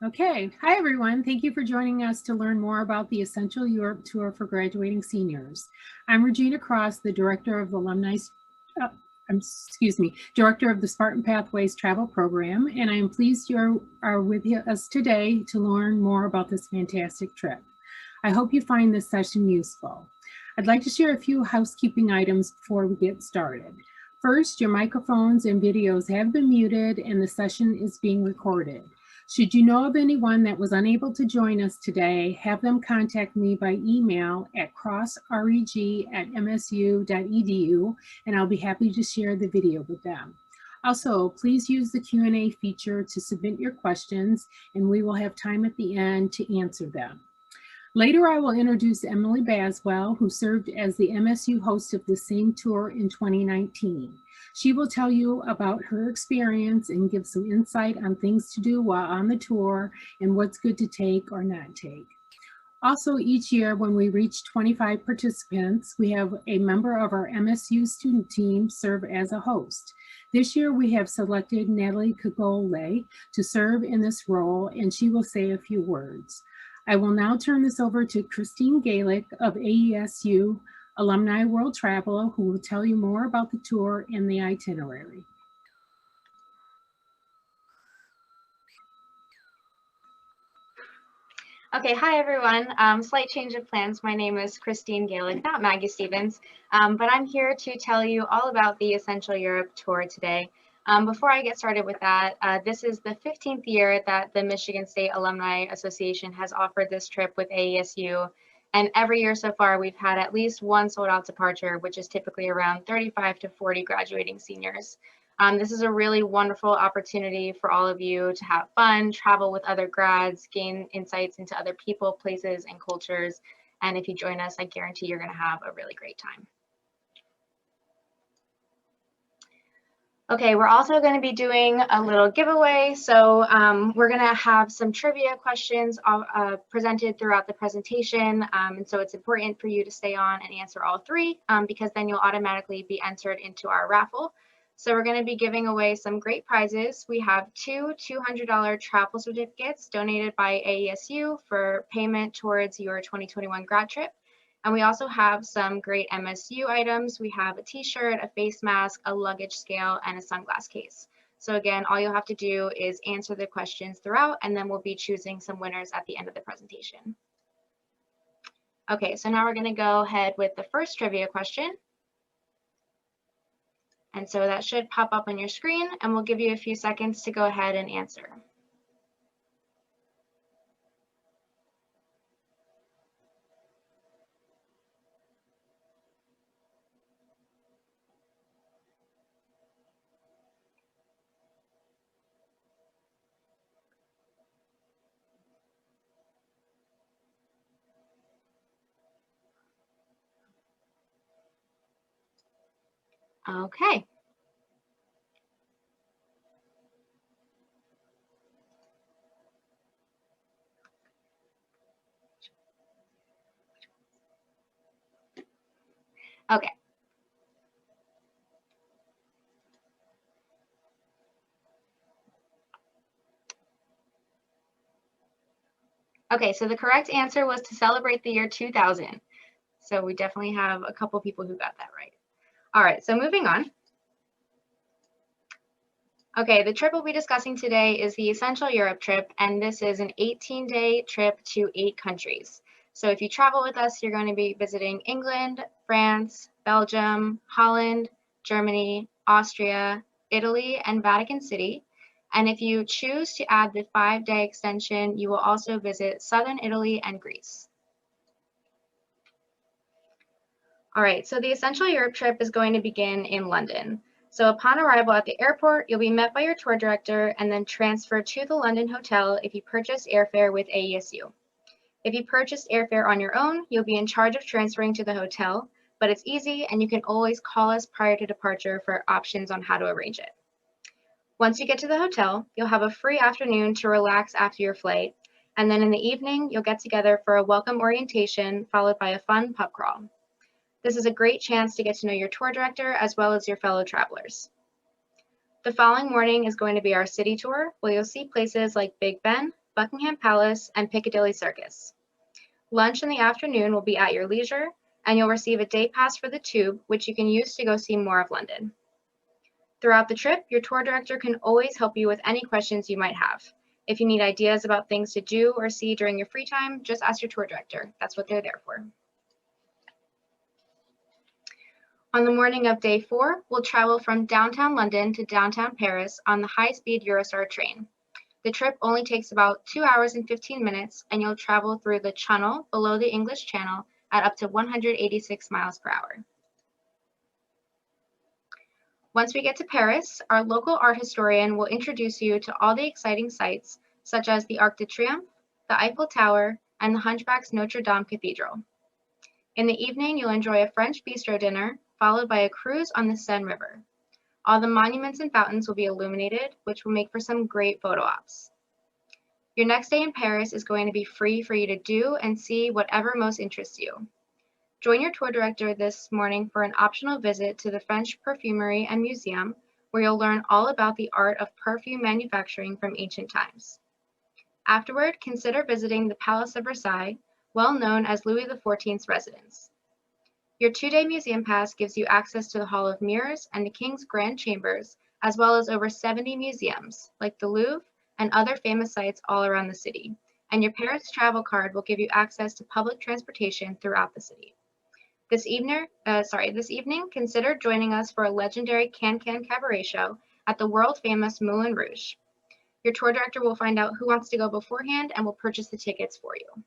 Okay, hi everyone. Thank you for joining us to learn more about the Essential Europe Tour for graduating seniors. I'm Regina Cross, the Director of the Director of the Spartan Pathways Travel Program, and I am pleased you are with us today to learn more about this fantastic trip. I hope you find this session useful. I'd like to share a few housekeeping items before we get started. First, your microphones and videos have been muted and the session is being recorded. Should you know of anyone that was unable to join us today, have them contact me by email at crossreg@msu.edu, and I'll be happy to share the video with them. Also, please use the Q&A feature to submit your questions, and we will have time at the end to answer them. Later, I will introduce Emily Baswell, who served as the MSU host of the same tour in 2019. She will tell you about her experience and give some insight on things to do while on the tour and what's good to take or not take. Also, each year when we reach 25 participants, we have a member of our MSU student team serve as a host. This year we have selected Natalie Kagole to serve in this role, and she will say a few words. I will now turn this over to Christine Galick of AESU Alumni World Travel, who will tell you more about the tour and the itinerary. Okay, hi everyone. Slight change of plans. My name is Christine Galick, not Maggie Stevens, but I'm here to tell you all about the Essential Europe Tour today. Before I get started with that, this is the 15th year that the Michigan State Alumni Association has offered this trip with AESU. And every year so far, we've had at least one sold out departure, which is typically around 35 to 40 graduating seniors. This is a really wonderful opportunity for all of you to have fun, travel with other grads, gain insights into other people, places, and cultures. And if you join us, I guarantee you're going to have a really great time. Okay, we're also going to be doing a little giveaway. So we're going to have some trivia questions presented throughout the presentation. And so it's important for you to stay on and answer all three because then you'll automatically be entered into our raffle. So we're going to be giving away some great prizes. We have two $200 travel certificates donated by AESU for payment towards your 2021 grad trip. And we also have some great MSU items. We have a t-shirt, a face mask, a luggage scale, and a sunglass case. So again, all you'll have to do is answer the questions throughout, and then we'll be choosing some winners at the end of the presentation. Okay, so now we're going to go ahead with the first trivia question. And so that should pop up on your screen, and we'll give you a few seconds to go ahead and answer. Okay. Okay. Okay, so the correct answer was to celebrate the year 2000. So we definitely have a couple people who got that right. All right, so moving on. Okay, the trip we'll be discussing today is the Essential Europe trip, and this is an 18-day trip to 8 countries. So if you travel with us, you're going to be visiting England, France, Belgium, Holland, Germany, Austria, Italy, and Vatican City. And if you choose to add the 5-day extension, you will also visit Southern Italy and Greece. All right, so the Essential Europe trip is going to begin in London. So upon arrival at the airport, you'll be met by your tour director and then transferred to the London hotel if you purchase airfare with AESU. If you purchased airfare on your own, you'll be in charge of transferring to the hotel, but it's easy and you can always call us prior to departure for options on how to arrange it. Once you get to the hotel, you'll have a free afternoon to relax after your flight, and then in the evening, you'll get together for a welcome orientation followed by a fun pub crawl. This is a great chance to get to know your tour director as well as your fellow travelers. The following morning is going to be our city tour, where you'll see places like Big Ben, Buckingham Palace, and Piccadilly Circus. Lunch in the afternoon will be at your leisure, and you'll receive a day pass for the tube, which you can use to go see more of London. Throughout the trip, your tour director can always help you with any questions you might have. If you need ideas about things to do or see during your free time, just ask your tour director. That's what they're there for. On the morning of day 4, we'll travel from downtown London to downtown Paris on the high-speed Eurostar train. The trip only takes about 2 hours and 15 minutes, and you'll travel through the Channel below the English Channel at up to 186 miles per hour. Once we get to Paris, our local art historian will introduce you to all the exciting sights, such as the Arc de Triomphe, the Eiffel Tower, and the Hunchback's Notre Dame Cathedral. In the evening, you'll enjoy a French bistro dinner, followed by a cruise on the Seine River. All the monuments and fountains will be illuminated, which will make for some great photo ops. Your next day in Paris is going to be free for you to do and see whatever most interests you. Join your tour director this morning for an optional visit to the French Perfumery and Museum, where you'll learn all about the art of perfume manufacturing from ancient times. Afterward, consider visiting the Palace of Versailles, well known as Louis XIV's residence. Your 2-day museum pass gives you access to the Hall of Mirrors and the King's Grand Chambers, as well as over 70 museums, like the Louvre and other famous sites all around the city. And your Paris travel card will give you access to public transportation throughout the city. This evening, consider joining us for a legendary Can-Can Cabaret show at the world-famous Moulin Rouge. Your tour director will find out who wants to go beforehand and will purchase the tickets for you.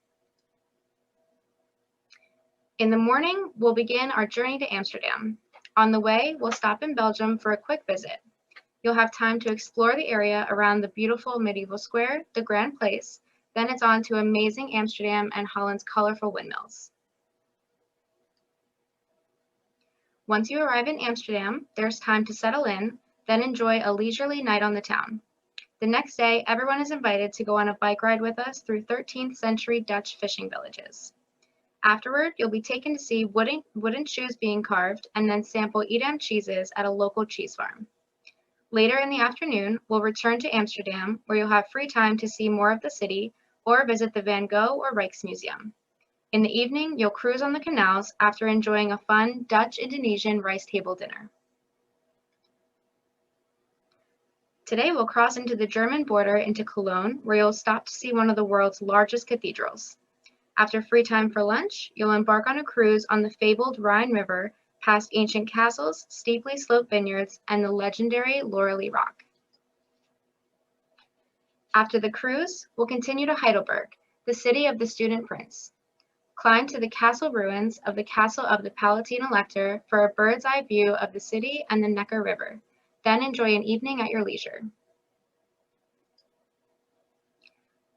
In the morning, we'll begin our journey to Amsterdam. On the way, we'll stop in Belgium for a quick visit. You'll have time to explore the area around the beautiful medieval square, the Grand Place. Then it's on to amazing Amsterdam and Holland's colorful windmills. Once you arrive in Amsterdam, there's time to settle in, then enjoy a leisurely night on the town. The next day, everyone is invited to go on a bike ride with us through 13th century Dutch fishing villages. Afterward, you'll be taken to see wooden shoes being carved and then sample Edam cheeses at a local cheese farm. Later in the afternoon, we'll return to Amsterdam, where you'll have free time to see more of the city or visit the Van Gogh or Rijksmuseum. In the evening, you'll cruise on the canals after enjoying a fun Dutch-Indonesian rice table dinner. Today, we'll cross into the German border into Cologne, where you'll stop to see one of the world's largest cathedrals. After free time for lunch, you'll embark on a cruise on the fabled Rhine River, past ancient castles, steeply sloped vineyards, and the legendary Loreley Rock. After the cruise, we'll continue to Heidelberg, the city of the student prince. Climb to the castle ruins of the castle of the Palatine Elector for a bird's eye view of the city and the Neckar River. Then enjoy an evening at your leisure.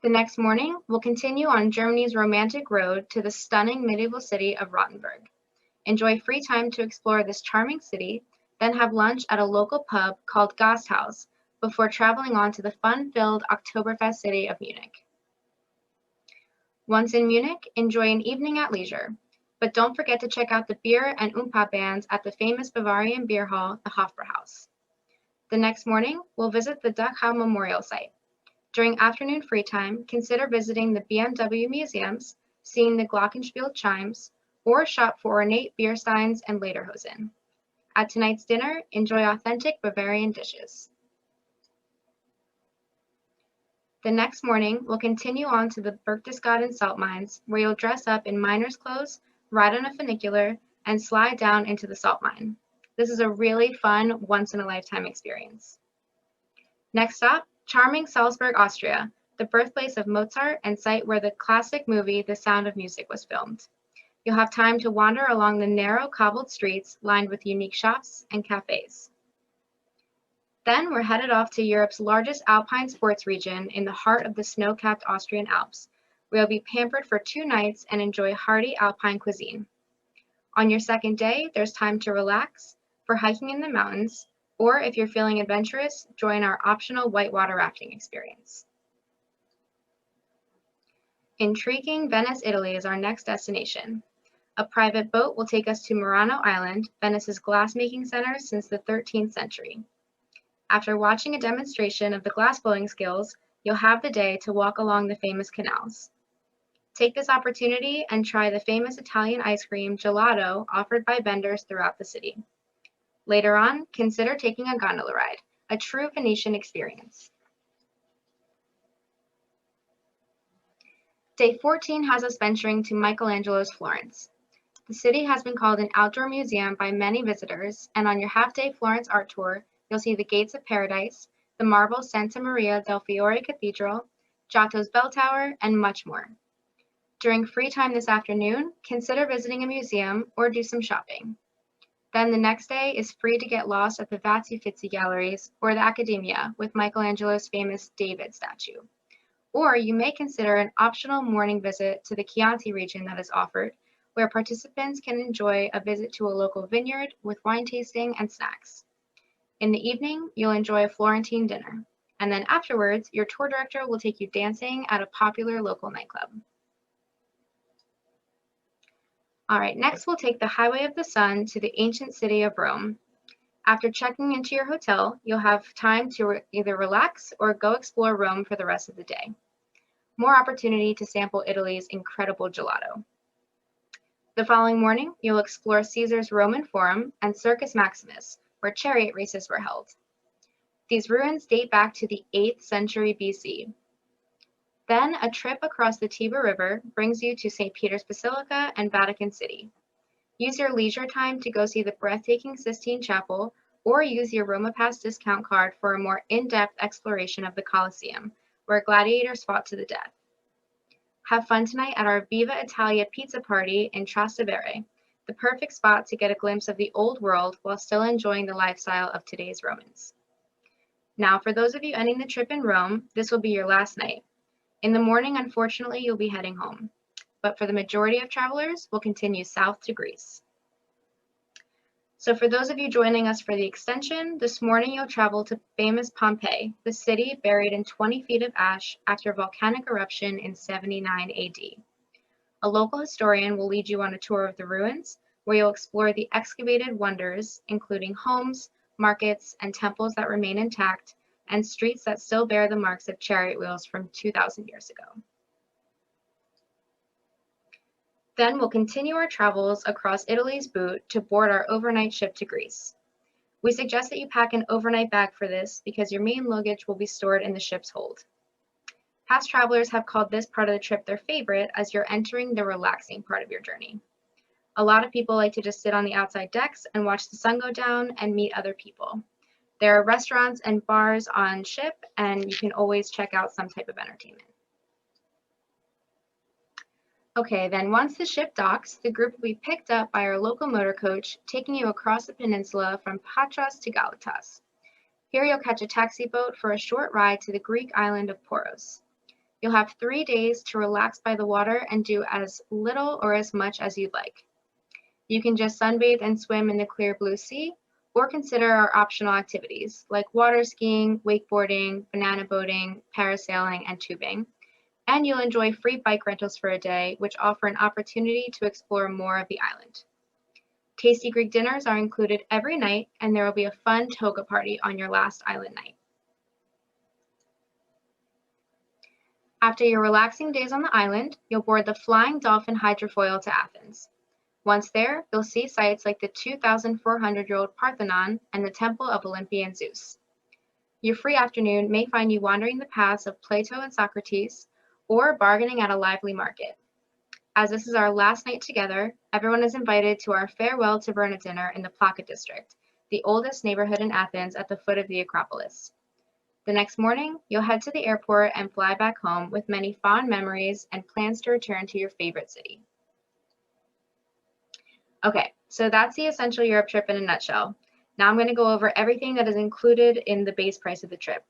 The next morning, we'll continue on Germany's romantic road to the stunning medieval city of Rothenburg. Enjoy free time to explore this charming city, then have lunch at a local pub called Gasthaus before traveling on to the fun-filled Oktoberfest city of Munich. Once in Munich, enjoy an evening at leisure, but don't forget to check out the beer and Oompa bands at the famous Bavarian beer hall, the Hofbrauhaus. The next morning, we'll visit the Dachau Memorial Site. During afternoon free time, consider visiting the BMW museums, seeing the Glockenspiel chimes, or shop for ornate beer steins and lederhosen. At tonight's dinner, enjoy authentic Bavarian dishes. The next morning, we'll continue on to the Berchtesgaden salt mines, where you'll dress up in miner's clothes, ride on a funicular, and slide down into the salt mine. This is a really fun, once-in-a-lifetime experience. Next stop, charming Salzburg, Austria, the birthplace of Mozart and site where the classic movie The Sound of Music was filmed. You'll have time to wander along the narrow cobbled streets lined with unique shops and cafes. Then we're headed off to Europe's largest alpine sports region in the heart of the snow-capped Austrian Alps, where you'll be pampered for 2 nights and enjoy hearty alpine cuisine. On your second day, there's time to relax for hiking in the mountains, or if you're feeling adventurous, join our optional whitewater rafting experience. Intriguing Venice, Italy is our next destination. A private boat will take us to Murano Island, Venice's glassmaking center since the 13th century. After watching a demonstration of the glassblowing skills, you'll have the day to walk along the famous canals. Take this opportunity and try the famous Italian ice cream gelato offered by vendors throughout the city. Later on, consider taking a gondola ride, a true Venetian experience. Day 14 has us venturing to Michelangelo's Florence. The city has been called an outdoor museum by many visitors, and on your half-day Florence art tour, you'll see the Gates of Paradise, the marble Santa Maria del Fiore Cathedral, Giotto's Bell Tower, and much more. During free time this afternoon, consider visiting a museum or do some shopping. Then the next day is free to get lost at the Vatsi-Uffizi galleries or the Accademia with Michelangelo's famous David statue. Or you may consider an optional morning visit to the Chianti region that is offered, where participants can enjoy a visit to a local vineyard with wine tasting and snacks. In the evening, you'll enjoy a Florentine dinner. And then afterwards, your tour director will take you dancing at a popular local nightclub. All right, next we'll take the Highway of the Sun to the ancient city of Rome. After checking into your hotel, you'll have time to either relax or go explore Rome for the rest of the day. More opportunity to sample Italy's incredible gelato. The following morning, you'll explore Caesar's Roman Forum and Circus Maximus, where chariot races were held. These ruins date back to the 8th century BC. Then a trip across the Tiber River brings you to St. Peter's Basilica and Vatican City. Use your leisure time to go see the breathtaking Sistine Chapel, or use your Roma Pass discount card for a more in-depth exploration of the Colosseum, where gladiators fought to the death. Have fun tonight at our Viva Italia pizza party in Trastevere, the perfect spot to get a glimpse of the old world while still enjoying the lifestyle of today's Romans. Now, for those of you ending the trip in Rome, this will be your last night. In the morning, unfortunately, you'll be heading home. But for the majority of travelers, we'll continue south to Greece. So for those of you joining us for the extension, this morning you'll travel to famous Pompeii, the city buried in 20 feet of ash after a volcanic eruption in 79 AD. A local historian will lead you on a tour of the ruins, where you'll explore the excavated wonders, including homes, markets, and temples that remain intact, and streets that still bear the marks of chariot wheels from 2,000 years ago. Then we'll continue our travels across Italy's boot to board our overnight ship to Greece. We suggest that you pack an overnight bag for this because your main luggage will be stored in the ship's hold. Past travelers have called this part of the trip their favorite as you're entering the relaxing part of your journey. A lot of people like to just sit on the outside decks and watch the sun go down and meet other people. There are restaurants and bars on ship, and you can always check out some type of entertainment. Okay, then once the ship docks, the group will be picked up by our local motor coach, taking you across the peninsula from Patras to Galatas. Here you'll catch a taxi boat for a short ride to the Greek island of Poros. You'll have 3 days to relax by the water and do as little or as much as you'd like. You can just sunbathe and swim in the clear blue sea, or consider our optional activities like water skiing, wakeboarding, banana boating, parasailing, and tubing. And you'll enjoy free bike rentals for a day, which offer an opportunity to explore more of the island. Tasty Greek dinners are included every night, and there will be a fun toga party on your last island night. After your relaxing days on the island, you'll board the Flying Dolphin hydrofoil to Athens. Once there, you'll see sites like the 2,400-year-old Parthenon and the Temple of Olympian Zeus. Your free afternoon may find you wandering the paths of Plato and Socrates, or bargaining at a lively market. As this is our last night together, everyone is invited to our farewell taverna dinner in the Plaka district, the oldest neighborhood in Athens at the foot of the Acropolis. The next morning, you'll head to the airport and fly back home with many fond memories and plans to return to your favorite city. Okay, so that's the Essential Europe trip in a nutshell. Now I'm going to go over everything that is included in the base price of the trip.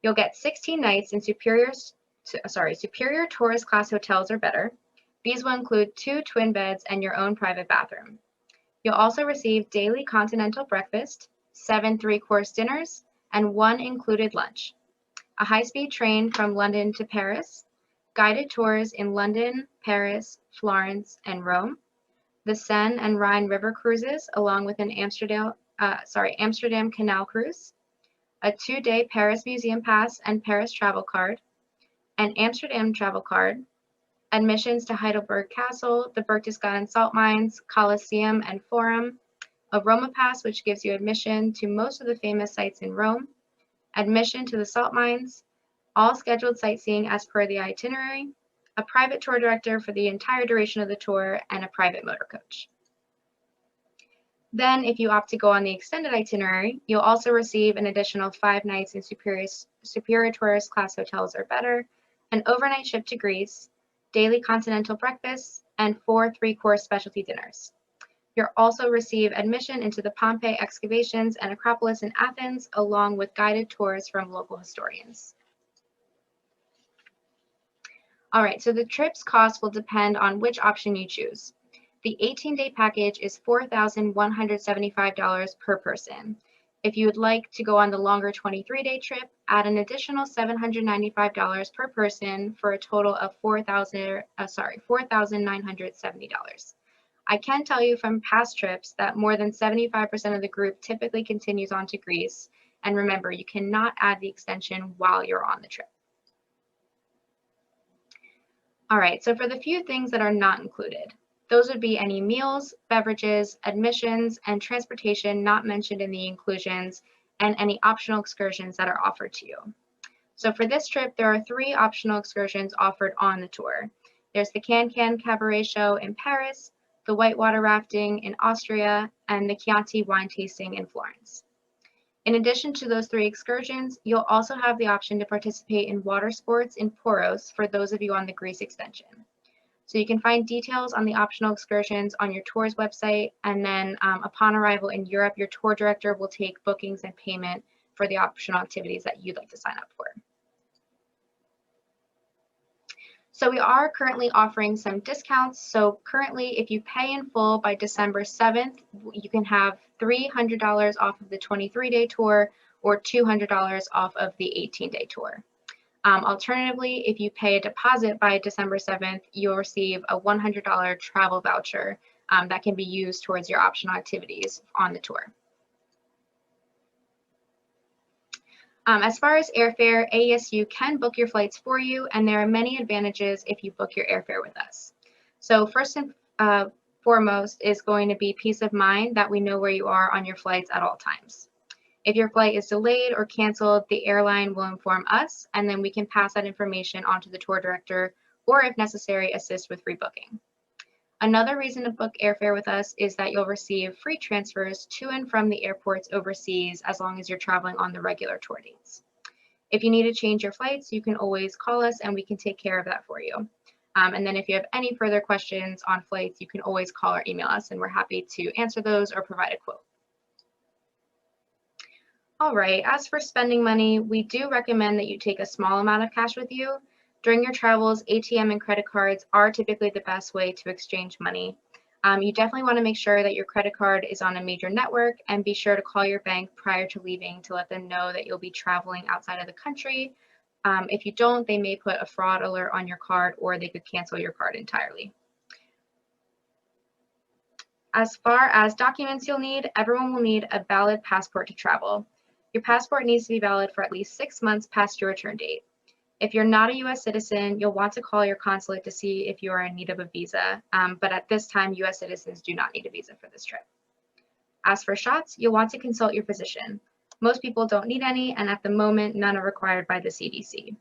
You'll get 16 nights in superior tourist class hotels or better. These will include 2 twin beds and your own private bathroom. You'll also receive daily continental breakfast, 7 3-course dinners, and 1 included lunch, a high-speed train from London to Paris, guided tours in London, Paris, Florence, and Rome, the Seine and Rhine river cruises, along with an Amsterdam Canal cruise, a 2-day Paris Museum Pass and Paris travel card, an Amsterdam travel card, admissions to Heidelberg Castle, the Berchtesgaden salt mines, Colosseum and Forum, a Roma Pass, which gives you admission to most of the famous sites in Rome, admission to the salt mines, all scheduled sightseeing as per the itinerary, a private tour director for the entire duration of the tour, and a private motor coach. Then, if you opt to go on the extended itinerary, you'll also receive an additional 5 nights in superior tourist class hotels or better, an overnight trip to Greece, daily continental breakfasts, and 4 3-course specialty dinners. You'll also receive admission into the Pompeii excavations and Acropolis in Athens, along with guided tours from local historians. All right, so the trip's cost will depend on which option you choose. The 18-day package is $4,175 per person. If you would like to go on the longer 23-day trip, add an additional $795 per person for a total of $4,970. I can tell you from past trips that more than 75% of the group typically continues on to Greece. And remember, you cannot add the extension while you're on the trip. All right, so for the few things that are not included, those would be any meals, beverages, admissions, and transportation not mentioned in the inclusions, and any optional excursions that are offered to you. So for this trip, there are 3 optional excursions offered on the tour. There's the Can-Can Cabaret Show in Paris, the whitewater rafting in Austria, and the Chianti wine tasting in Florence. In addition to those 3 excursions, you'll also have the option to participate in water sports in Poros for those of you on the Greece extension. So you can find details on the optional excursions on your tour's website, and then upon arrival in Europe, your tour director will take bookings and payment for the optional activities that you'd like to sign up for. So we are currently offering some discounts. So currently, if you pay in full by December 7th, you can have $300 off of the 23-day tour or $200 off of the 18-day tour. Alternatively, if you pay a deposit by December 7th, you'll receive a $100 travel voucher that can be used towards your optional activities on the tour. As far as airfare, AESU can book your flights for you, and there are many advantages if you book your airfare with us. So first and foremost is going to be peace of mind that we know where you are on your flights at all times. If your flight is delayed or canceled, the airline will inform us, and then we can pass that information on to the tour director, or if necessary, assist with rebooking. Another reason to book airfare with us is that you'll receive free transfers to and from the airports overseas as long as you're traveling on the regular tour dates. If you need to change your flights, you can always call us and we can take care of that for you. And then if you have any further questions on flights, you can always call or email us, and we're happy to answer those or provide a quote. All right, as for spending money, we do recommend that you take a small amount of cash with you. During your travels, ATM and credit cards are typically the best way to exchange money. You definitely want to make sure that your credit card is on a major network, and be sure to call your bank prior to leaving to let them know that you'll be traveling outside of the country. If you don't, they may put a fraud alert on your card, or they could cancel your card entirely. As far as documents you'll need, everyone will need a valid passport to travel. Your passport needs to be valid for at least 6 months past your return date. If you're not a U.S. citizen, you'll want to call your consulate to see if you are in need of a visa, but at this time, U.S. citizens do not need a visa for this trip. As for shots, you'll want to consult your physician. Most people don't need any, and at the moment, none are required by the CDC.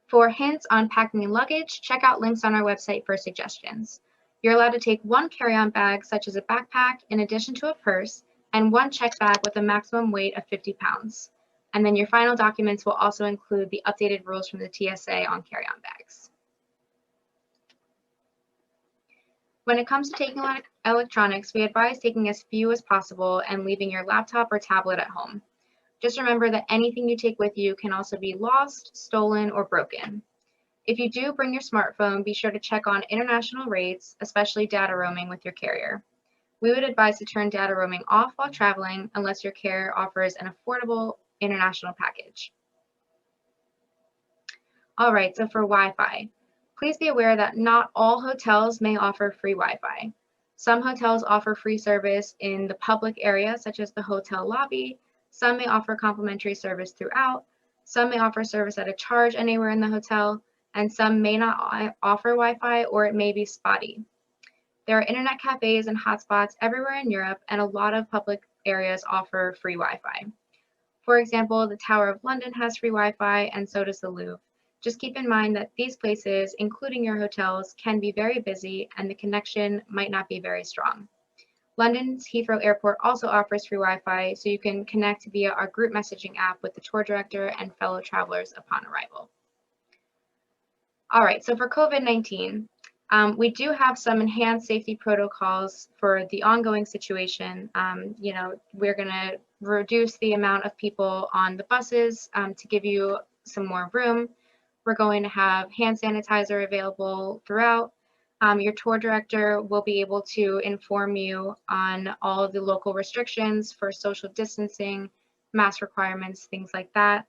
For hints on packing and luggage, check out links on our website for suggestions. You're allowed to take 1 carry-on bag, such as a backpack, in addition to a purse, and 1 check bag with a maximum weight of 50 pounds. And then your final documents will also include the updated rules from the TSA on carry-on bags. When it comes to taking electronics, we advise taking as few as possible and leaving your laptop or tablet at home. Just remember that anything you take with you can also be lost, stolen, or broken. If you do bring your smartphone, be sure to check on international rates, especially data roaming with your carrier. We would advise to turn data roaming off while traveling unless your carrier offers an affordable international package. All right, so for Wi-Fi, please be aware that not all hotels may offer free Wi-Fi. Some hotels offer free service in the public area, such as the hotel lobby. Some may offer complimentary service throughout. Some may offer service at a charge anywhere in the hotel, and some may not offer Wi-Fi, or it may be spotty. There are internet cafes and hotspots everywhere in Europe, and a lot of public areas offer free Wi-Fi. For example, the Tower of London has free Wi-Fi, and so does the Louvre. Just keep in mind that these places, including your hotels, can be very busy and the connection might not be very strong. London's Heathrow Airport also offers free Wi-Fi, so you can connect via our group messaging app with the tour director and fellow travelers upon arrival. All right, so for COVID-19, we do have some enhanced safety protocols for the ongoing situation. We're going to reduce the amount of people on the buses to give you some more room. We're going to have hand sanitizer available throughout. Your tour director will be able to inform you on all of the local restrictions for social distancing, mask requirements, things like that.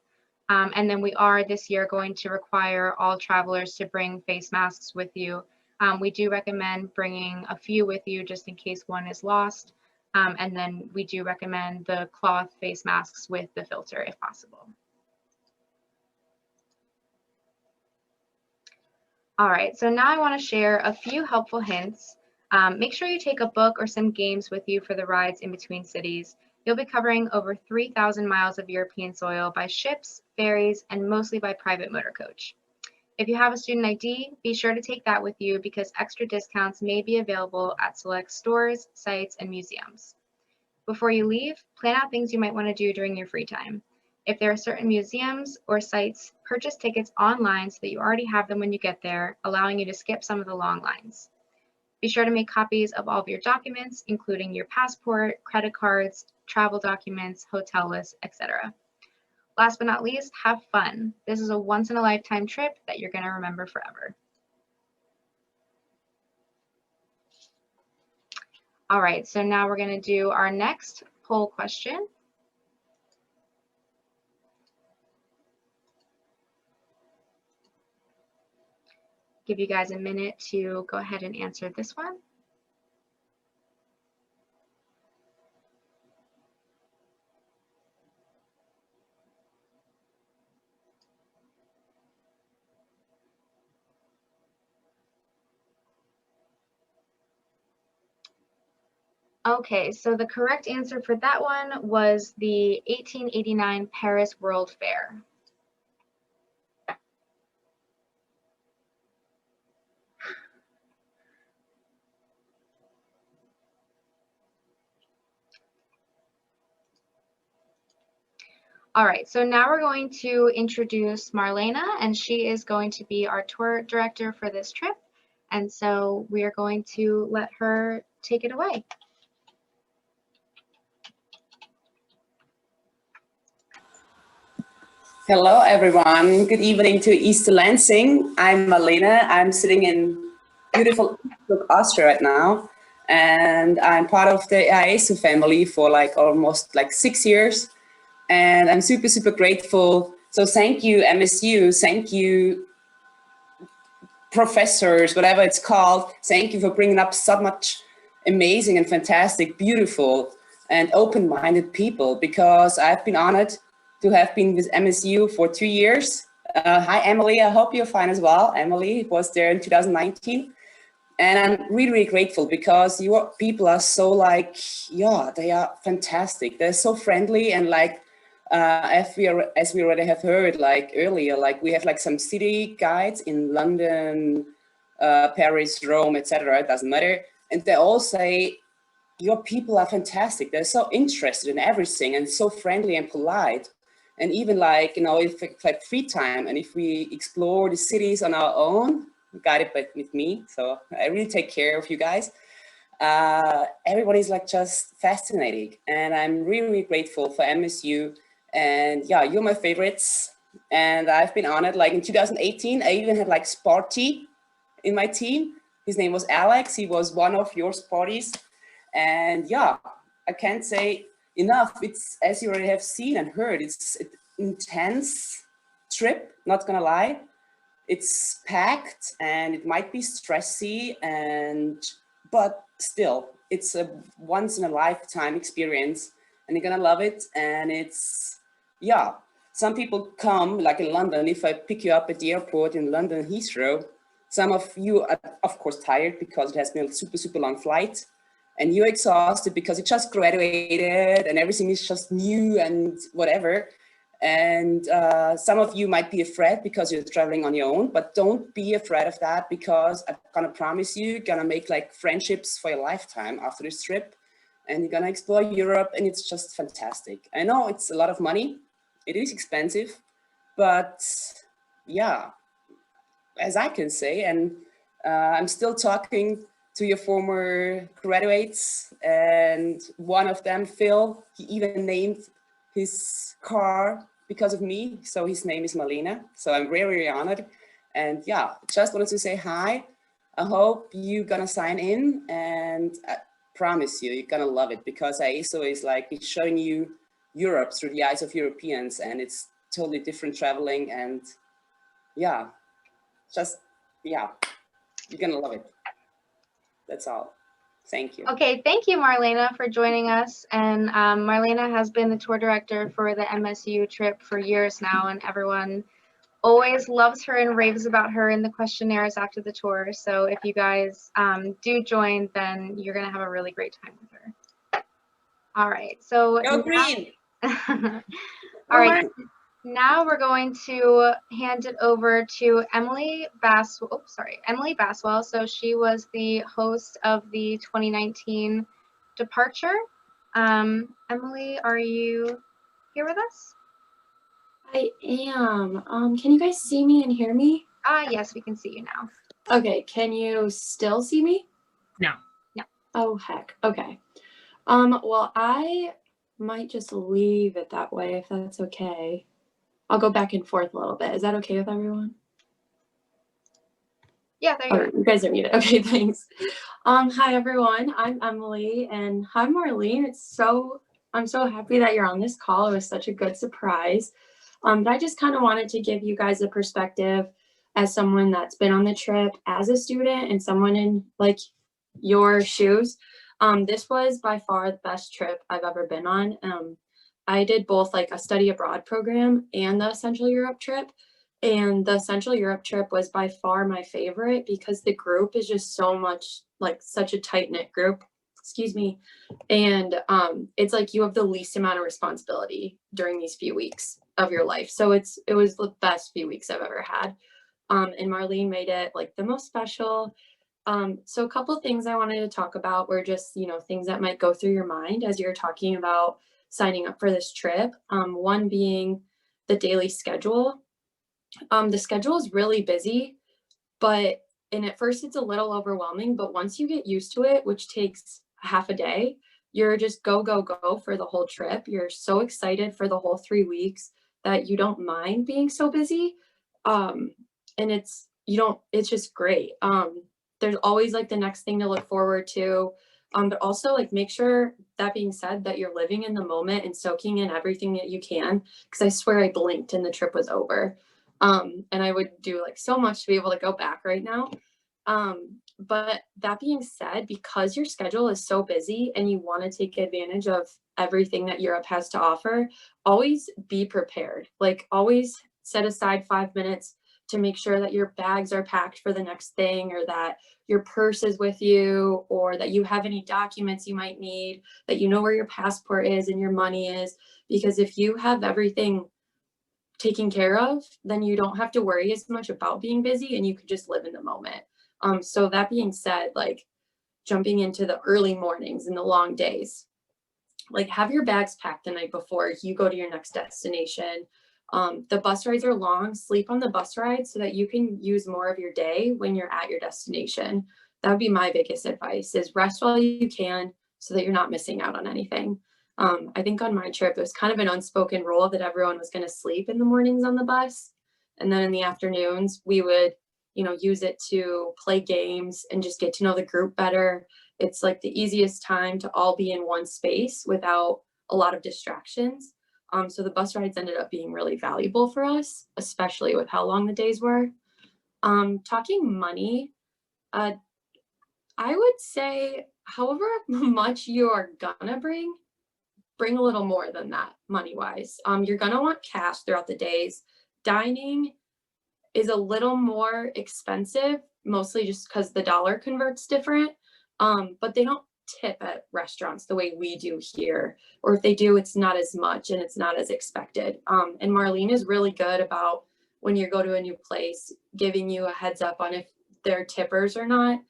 And then we are this year going to require all travelers to bring face masks with you. We do recommend bringing a few with you just in case one is lost. And then we do recommend the cloth face masks with the filter if possible. All right, so now I want to share a few helpful hints. Make sure you take a book or some games with you for the rides in between cities. You'll be covering over 3,000 miles of European soil by ships, ferries, and mostly by private motor coach. If you have a student ID, be sure to take that with you because extra discounts may be available at select stores, sites, and museums. Before you leave, plan out things you might want to do during your free time. If there are certain museums or sites, purchase tickets online so that you already have them when you get there, allowing you to skip some of the long lines. Be sure to make copies of all of your documents, including your passport, credit cards, travel documents, hotel lists, etc. Last but not least, have fun. This is a once-in-a-lifetime trip that you're going to remember forever. All right, so now we're going to do our next poll question. Give you guys a minute to go ahead and answer this one. Okay, so the correct answer for that one was the 1889 Paris World Fair. All right, so now we're going to introduce Marlena, and she is going to be our tour director for this trip. And so we are going to let her take it away. Hello, everyone. Good evening to East Lansing. I'm Marlena. I'm sitting in beautiful Austria right now, and I'm part of the AIRFARE family for almost 6 years. And I'm super, super grateful. So thank you, MSU. Thank you, professors, whatever it's called. Thank you for bringing up so much amazing and fantastic, beautiful and open-minded people, because I've been honored to have been with MSU for 2 years. Hi, Emily. I hope you're fine as well. Emily was there in 2019. And I'm really, really grateful because your people are so they are fantastic. They're so friendly and as we already have heard earlier, we have some city guides in London, Paris, Rome, etc. It doesn't matter. And they all say, your people are fantastic. They're so interested in everything and so friendly and polite. And even if free time and if we explore the cities on our own, guided with me. So I really take care of you guys. Everybody's just fascinating. And I'm really, really grateful for MSU. And yeah, you're my favorites. And I've been honored, in 2018, I even had Sporty in my team. His name was Alex. He was one of your Sporties. And yeah, I can't say enough. It's, as you already have seen and heard, it's an intense trip, not gonna lie. It's packed and it might be stressy, but still, it's a once in a lifetime experience, and you're gonna love it. And it's, yeah, some people come, like in London, if I pick you up at the airport in London Heathrow, some of you are of course tired because it has been a super, super long flight, and you're exhausted because you just graduated and everything is just new and whatever. And some of you might be afraid because you're traveling on your own, but don't be afraid of that, because I'm gonna promise you, you're gonna make like friendships for your lifetime after this trip, and you're gonna explore Europe, and it's just fantastic. I know it's a lot of money, it is expensive, but yeah, as I can say, and I'm still talking to your former graduates, and one of them, Phil, he even named his car because of me. So his name is Marlene. So I'm very, very honored. And yeah, just wanted to say hi. I hope you're gonna sign in, and I promise you, you're gonna love it, because AESO is like, it's showing you Europe through the eyes of Europeans, and it's totally different traveling. And yeah, just, yeah, you're gonna love it. That's all. Thank you. Okay, thank you, Marlena, for joining us. And Marlena has been the tour director for the MSU trip for years now, and everyone always loves her and raves about her in the questionnaires after the tour. So if you guys do join, then you're going to have a really great time with her. All right, so Go green! all right, now we're going to hand it over to Emily Baswell. Emily Baswell. So she was the host of the 2019 departure. Emily, are you here with us? I am. Can you guys see me and hear me? Yes, we can see you now. Okay, can you still see me? No. No. Oh, heck. Okay. Well, I might just leave it that way if that's okay. I'll go back and forth a little bit. Is that okay with everyone? Yeah, there you Oh, you guys are muted. Okay, thanks. Hi everyone. I'm Emily, and hi Marlene. I'm so happy that you're on this call. It was such a good surprise. But I just kind of wanted to give you guys a perspective as someone that's been on the trip as a student and someone in like your shoes. This was by far the best trip I've ever been on. I did both like a study abroad program and the Central Europe trip. And the Central Europe trip was by far my favorite because the group is just so much, like such a tight-knit group, excuse me. And it's like you have the least amount of responsibility during these few weeks of your life. So it was the best few weeks I've ever had. And Marlene made it like the most special. So a couple of things I wanted to talk about were just, things that might go through your mind as you're talking about signing up for this trip. One being the daily schedule. The schedule is really busy, and at first it's a little overwhelming, but once you get used to it, which takes half a day, you're just go, go, go for the whole trip. You're so excited for the whole 3 weeks that you don't mind being so busy. And it's just great. There's always like the next thing to look forward to. But also like make sure, that being said, that you're living in the moment and soaking in everything that you can, because I swear I blinked and the trip was over. And I would do like so much to be able to go back right now. But that being said, because your schedule is so busy and you want to take advantage of everything that Europe has to offer, always be prepared. Like always set aside 5 minutes to make sure that your bags are packed for the next thing, or that your purse is with you, or that you have any documents you might need, that you know where your passport is and your money is. Because if you have everything taken care of, then you don't have to worry as much about being busy and you can just live in the moment. So that being said, like jumping into the early mornings and the long days, like have your bags packed the night before you go to your next destination. The bus rides are long. Sleep on the bus ride so that you can use more of your day when you're at your destination. That would be my biggest advice, is rest while you can so that you're not missing out on anything. I think on my trip, it was kind of an unspoken rule that everyone was going to sleep in the mornings on the bus. And then in the afternoons, we would, use it to play games and just get to know the group better. It's like the easiest time to all be in one space without a lot of distractions. So the bus rides ended up being really valuable for us, especially with how long the days were. Talking money, I would say however much you are gonna bring a little more than that money wise. You're gonna want cash throughout the days. Dining is a little more expensive, mostly just because the dollar converts different. But they don't tip at restaurants the way we do here, or if they do, it's not as much and it's not as expected. And Marlene is really good about, when you go to a new place, giving you a heads up on if they're tippers or not.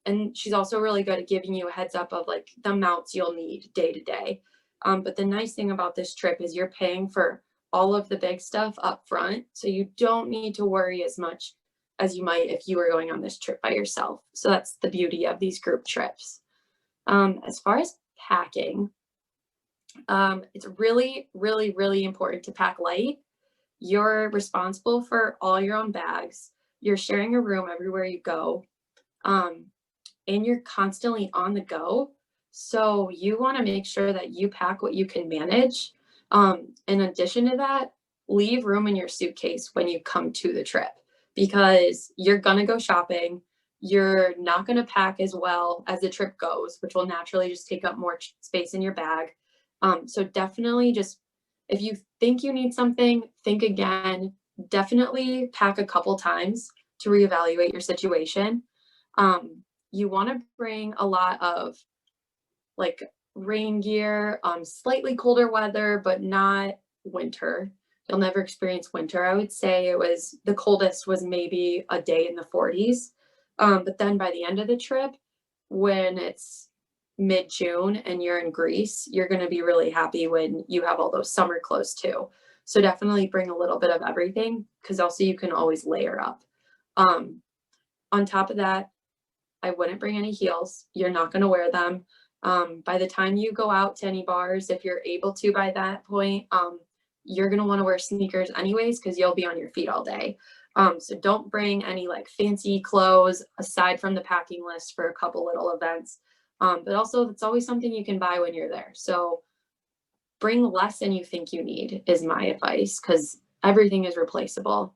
And she's also really good at giving you a heads up of like the amounts you'll need day to day. But the nice thing about this trip is you're paying for all of the big stuff up front, so you don't need to worry as much as you might if you were going on this trip by yourself. So that's the beauty of these group trips. As far as packing, it's really, really, really important to pack light. You're responsible for all your own bags. You're sharing a room everywhere you go. And you're constantly on the go. So you want to make sure that you pack what you can manage. In addition to that, leave room in your suitcase when you come to the trip, because you're going to go shopping. You're not going to pack as well as the trip goes, which will naturally just take up more space in your bag. So definitely, just if you think you need something, think again. Definitely pack a couple times to reevaluate your situation. You want to bring a lot of like rain gear, slightly colder weather, but not winter. You'll never experience winter. I would say it was, the coldest was maybe a day in the 40s. But then by the end of the trip, when it's mid-June and you're in Greece, you're going to be really happy when you have all those summer clothes too. So definitely bring a little bit of everything, because also you can always layer up. On top of that, I wouldn't bring any heels. You're not going to wear them. By the time you go out to any bars, if you're able to by that point, you're going to want to wear sneakers anyways, because you'll be on your feet all day. So don't bring any like fancy clothes aside from the packing list for a couple little events. But also, it's always something you can buy when you're there. So bring less than you think you need is my advice, because everything is replaceable.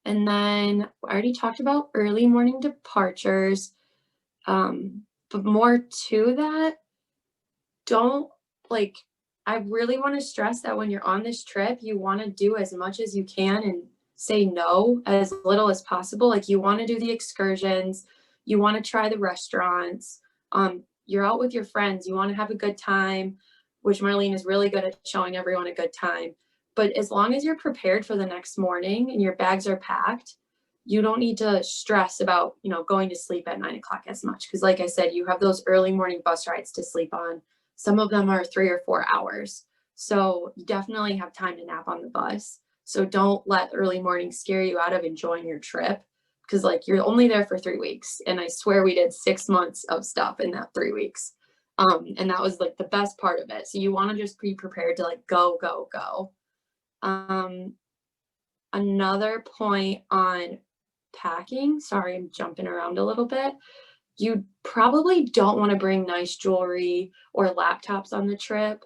And then I already talked about early morning departures. But more to that, I really want to stress that when you're on this trip, you want to do as much as you can and say no as little as possible. Like, you want to do the excursions, you want to try the restaurants, you're out with your friends, you want to have a good time, which Marlene is really good at showing everyone a good time. But as long as you're prepared for the next morning and your bags are packed, you don't need to stress about, going to sleep at 9 o'clock as much. Because like I said, you have those early morning bus rides to sleep on. Some of them are 3 or 4 hours. So you definitely have time to nap on the bus. So don't let early morning scare you out of enjoying your trip, because you're only there for 3 weeks. And I swear we did 6 months of stuff in that 3 weeks. And that was the best part of it. So you want to just be prepared to go, go, go. Another point on packing, sorry, I'm jumping around a little bit. You probably don't want to bring nice jewelry or laptops on the trip.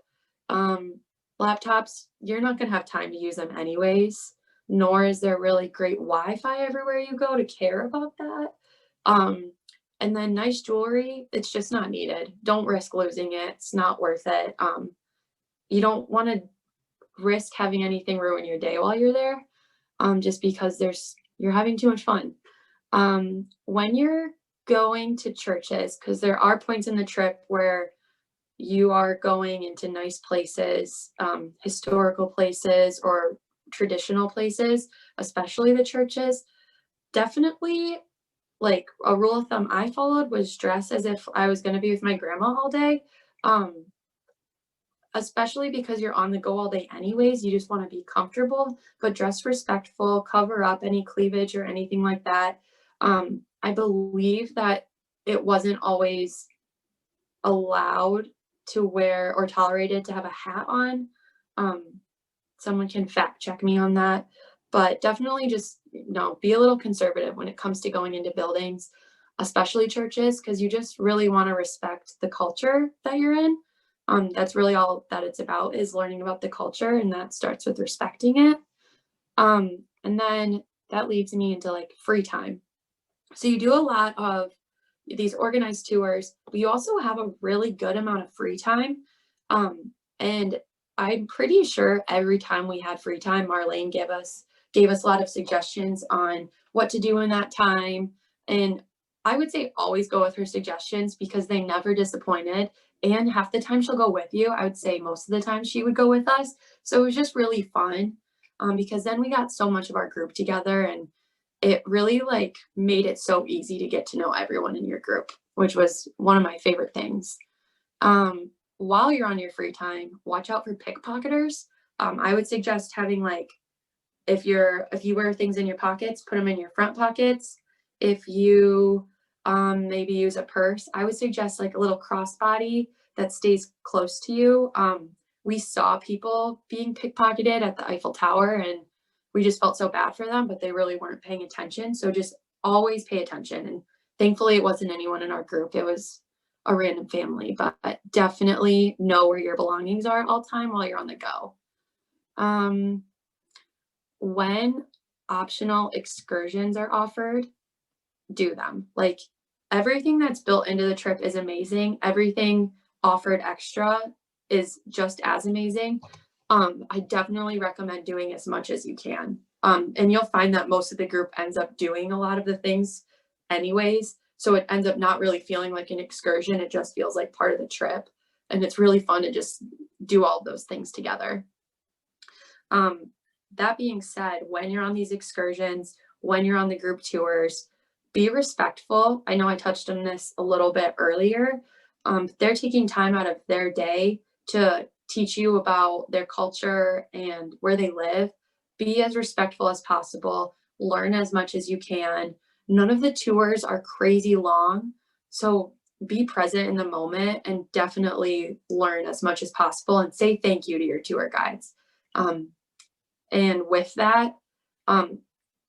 Laptops, you're not going to have time to use them anyways, nor is there really great Wi-Fi everywhere you go to care about that. And then nice jewelry, it's just not needed. Don't risk losing it. It's not worth it. You don't want to risk having anything ruin your day while you're there, just because you're having too much fun. When you're going to churches, because there are points in the trip where you are going into nice places, historical places or traditional places, especially the churches, definitely, a rule of thumb I followed was dress as if I was going to be with my grandma all day. Especially because you're on the go all day anyways, you just want to be comfortable, but dress respectful, cover up any cleavage or anything like that. I believe that it wasn't always allowed to wear or tolerated to have a hat on. Someone can fact check me on that, but definitely just, be a little conservative when it comes to going into buildings, especially churches, because you just really want to respect the culture that you're in. That's really all that it's about, is learning about the culture, and that starts with respecting it. And then that leads me into free time. So you do a lot of these organized tours, but you also have a really good amount of free time. And I'm pretty sure every time we had free time, Marlene gave us a lot of suggestions on what to do in that time. And I would say always go with her suggestions because they never disappointed. And half the time she'll go with you. I would say most of the time she would go with us. So it was just really fun because then we got so much of our group together, and it really like made it so easy to get to know everyone in your group, which was one of my favorite things. While you're on your free time, watch out for pickpocketers. I would suggest having like, if you wear things in your pockets, put them in your front pockets. If you maybe use a purse, I would suggest like a little crossbody that stays close to you. We saw people being pickpocketed at the Eiffel Tower, and we just felt so bad for them, but they really weren't paying attention. So just always pay attention. And thankfully it wasn't anyone in our group. It was a random family, but definitely know where your belongings are at all time while you're on the go. When optional excursions are offered, do them. Like, everything that's built into the trip is amazing. Everything offered extra is just as amazing. I definitely recommend doing as much as you can. And you'll find that most of the group ends up doing a lot of the things anyways. So it ends up not really feeling like an excursion. It just feels like part of the trip. And it's really fun to just do all those things together. That being said, when you're on these excursions, when you're on the group tours, be respectful. I know I touched on this a little bit earlier. They're taking time out of their day to teach you about their culture and where they live. Be as respectful as possible. Learn as much as you can. None of the tours are crazy long, so be present in the moment and definitely learn as much as possible and say thank you to your tour guides. And with that,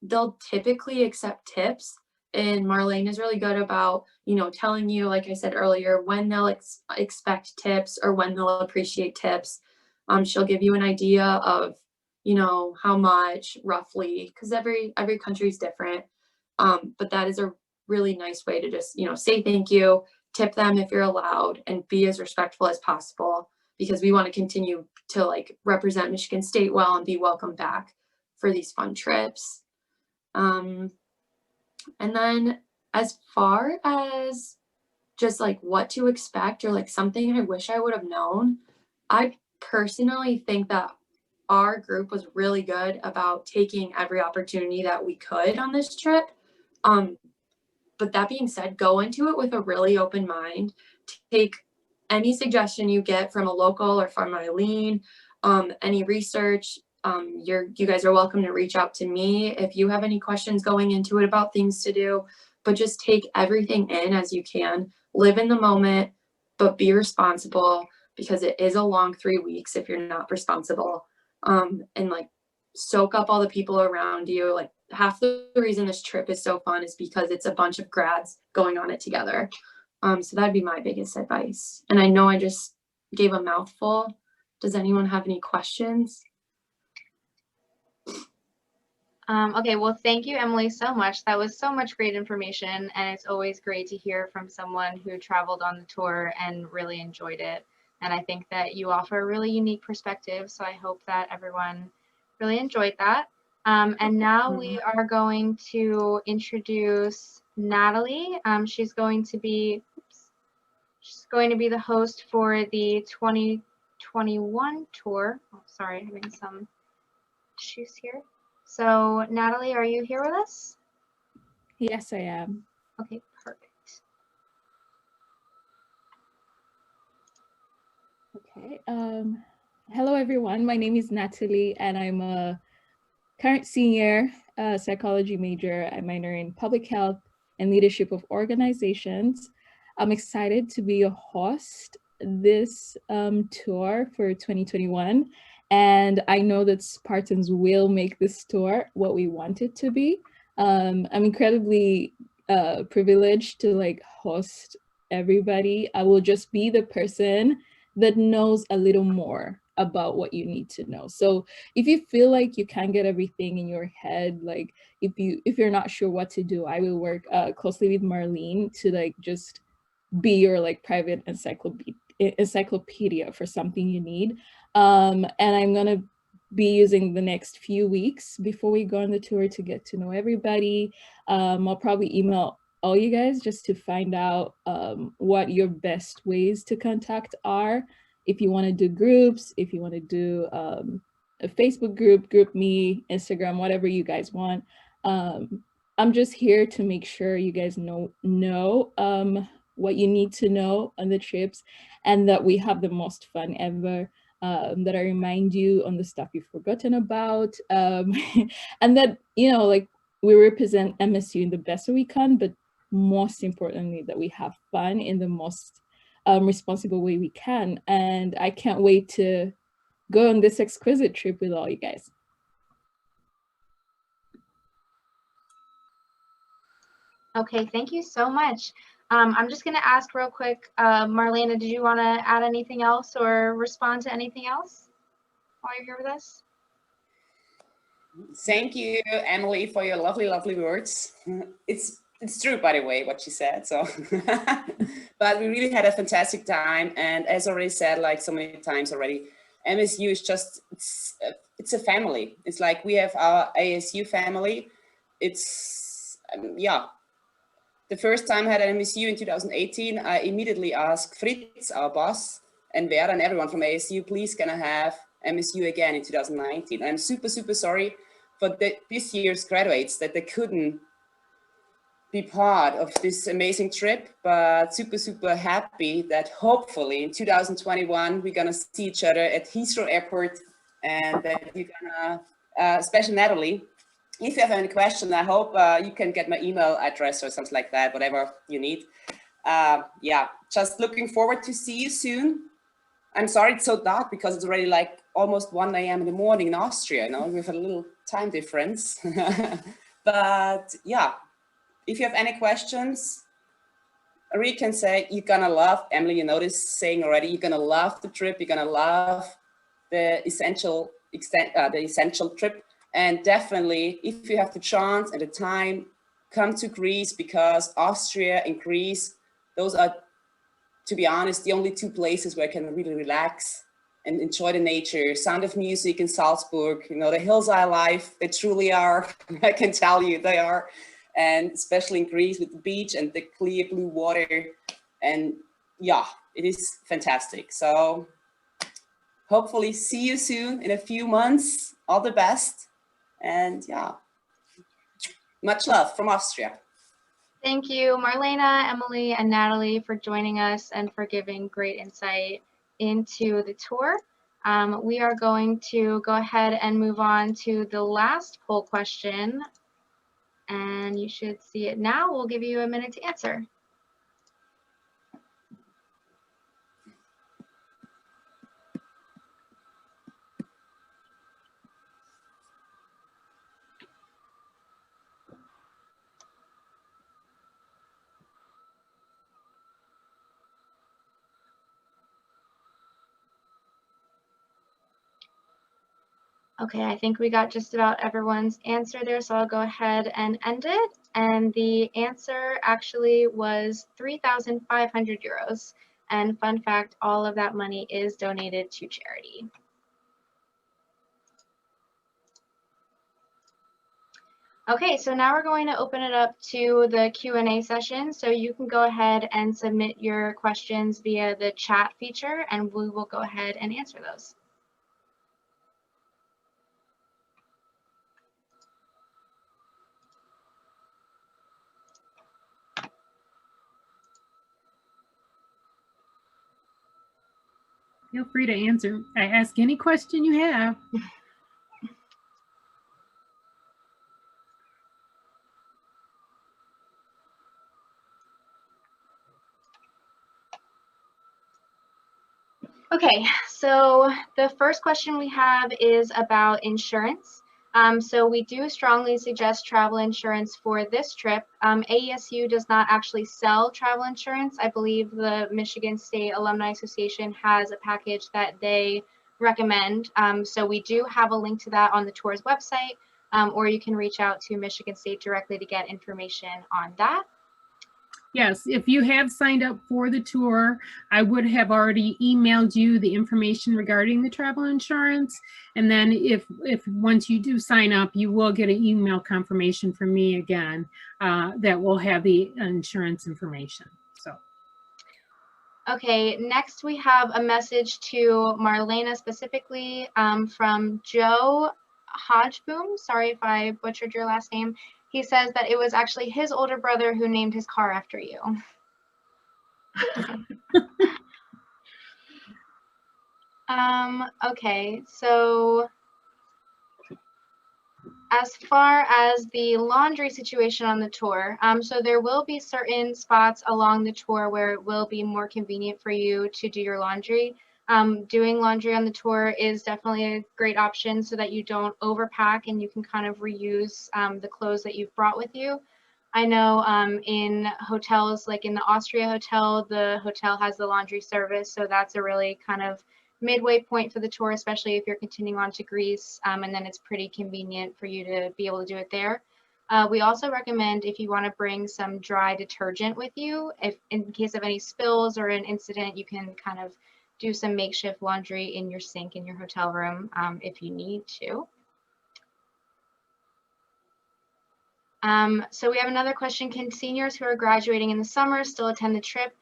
they'll typically accept tips. And Marlene is really good about, telling you, like I said earlier, when they'll expect tips or when they'll appreciate tips. She'll give you an idea of, how much roughly, because every country is different. But that is a really nice way to just, say thank you, tip them if you're allowed, and be as respectful as possible, because we want to continue to like represent Michigan State well and be welcome back for these fun trips. And then as far as just like what to expect or like something I wish I would have known, I personally think that our group was really good about taking every opportunity that we could on this trip. But that being said, go into it with a really open mind. Take any suggestion you get from a local or from Eileen, any research. You guys are welcome to reach out to me if you have any questions going into it about things to do, but just take everything in as you can. Live in the moment, but be responsible, because it is a long 3 weeks if you're not responsible. And like soak up all the people around you. Like, half the reason this trip is so fun is because it's a bunch of grads going on it together. So that'd be my biggest advice. And I know I just gave a mouthful. Does anyone have any questions? Okay, well, thank you, Emily, so much. That was so much great information, and it's always great to hear from someone who traveled on the tour and really enjoyed it. And I think that you offer a really unique perspective, so I hope that everyone really enjoyed that. And now we are going to introduce Natalie. She's going to be the host for the 2021 tour. Oh, sorry, having some issues here. So Natalie, are you here with us? Yes, I am. Okay, perfect. Okay. Hello, everyone. My name is Natalie, and I'm a current senior psychology major. I minor in public health and leadership of organizations. I'm excited to be a host this tour for 2021. And I know that Spartans will make this tour what we want it to be. I'm incredibly privileged to like host everybody. I will just be the person that knows a little more about what you need to know. So if you feel like you can't get everything in your head, like if you're not sure what to do, I will work closely with Marlene to like just be your like private encyclopedia for something you need. And I'm gonna be using the next few weeks before we go on the tour to get to know everybody. I'll probably email all you guys just to find out what your best ways to contact are. If you want to do groups, if you want to do a Facebook group, group me, Instagram, whatever you guys want. I'm just here to make sure you guys know what you need to know on the trips, and that we have the most fun ever. That I remind you on the stuff you've forgotten about, and that, you know, like we represent MSU in the best way we can, but most importantly, that we have fun in the most responsible way we can. And I can't wait to go on this exquisite trip with all you guys. Okay, thank you so much. I'm just going to ask real quick, Marlena, did you want to add anything else or respond to anything else while you're here with us? Thank you, Emily, for your lovely, lovely words. It's true, by the way, what she said. So, but we really had a fantastic time, and as already said, like so many times already, MSU is just it's a family. It's like we have our ASU family. It's yeah. The first time I had an MSU in 2018, I immediately asked Fritz, our boss, and Vera and everyone from ASU, please can I have MSU again in 2019? I'm super, super sorry for this year's graduates that they couldn't be part of this amazing trip, but super, super happy that hopefully in 2021, we're gonna see each other at Heathrow Airport, and that you're gonna, especially Natalie, if you have any question, I hope you can get my email address or something like that, whatever you need. Yeah, just looking forward to see you soon. I'm sorry it's so dark because it's already like almost 1 a.m. in the morning in Austria, you know, with a little time difference. But yeah, if you have any questions, I really can say you're gonna love, Emily, you know this saying already, you're gonna love the trip, you're gonna love the essential trip. And definitely, if you have the chance and the time, come to Greece, because Austria and Greece, those are, to be honest, the only two places where I can really relax and enjoy the nature. Sound of music in Salzburg, you know, the hills are alive, they truly are, I can tell you they are. And especially in Greece with the beach and the clear blue water. And yeah, it is fantastic. So hopefully see you soon in a few months, all the best. And yeah, much love from Austria. Thank you, Marlena, Emily, and Natalie for joining us and for giving great insight into the tour. We are going to go ahead and move on to the last poll question, and you should see it now. We'll give you a minute to answer. Okay, I think we got just about everyone's answer there, so I'll go ahead and end it. And the answer actually was 3,500 euros. And fun fact, all of that money is donated to charity. Okay, so now we're going to open it up to the Q&A session. So you can go ahead and submit your questions via the chat feature, and we will go ahead and answer those. Feel free to ask any question you have. Okay, so the first question we have is about insurance. So we do strongly suggest travel insurance for this trip. AESU does not actually sell travel insurance. I believe the Michigan State Alumni Association has a package that they recommend. So we do have a link to that on the tour's website, or you can reach out to Michigan State directly to get information on that. Yes, if you have signed up for the tour, I would have already emailed you the information regarding the travel insurance. And then if once you do sign up, you will get an email confirmation from me again that will have the insurance information. So. Okay, next we have a message to Marlena specifically from Joe Hodgeboom. Sorry if I butchered your last name. He says that it was actually his older brother who named his car after you. Okay, so as far as the laundry situation on the tour, so there will be certain spots along the tour where it will be more convenient for you to do your laundry. Doing laundry on the tour is definitely a great option so that you don't overpack and you can kind of reuse the clothes that you've brought with you. I know in hotels, like in the Austria hotel, the hotel has the laundry service, so that's a really kind of midway point for the tour, especially if you're continuing on to Greece, and then it's pretty convenient for you to be able to do it there. We also recommend if you want to bring some dry detergent with you, if in case of any spills or an incident, you can kind of do some makeshift laundry in your sink in your hotel room if you need to. So we have another question. Can seniors who are graduating in the summer still attend the trip?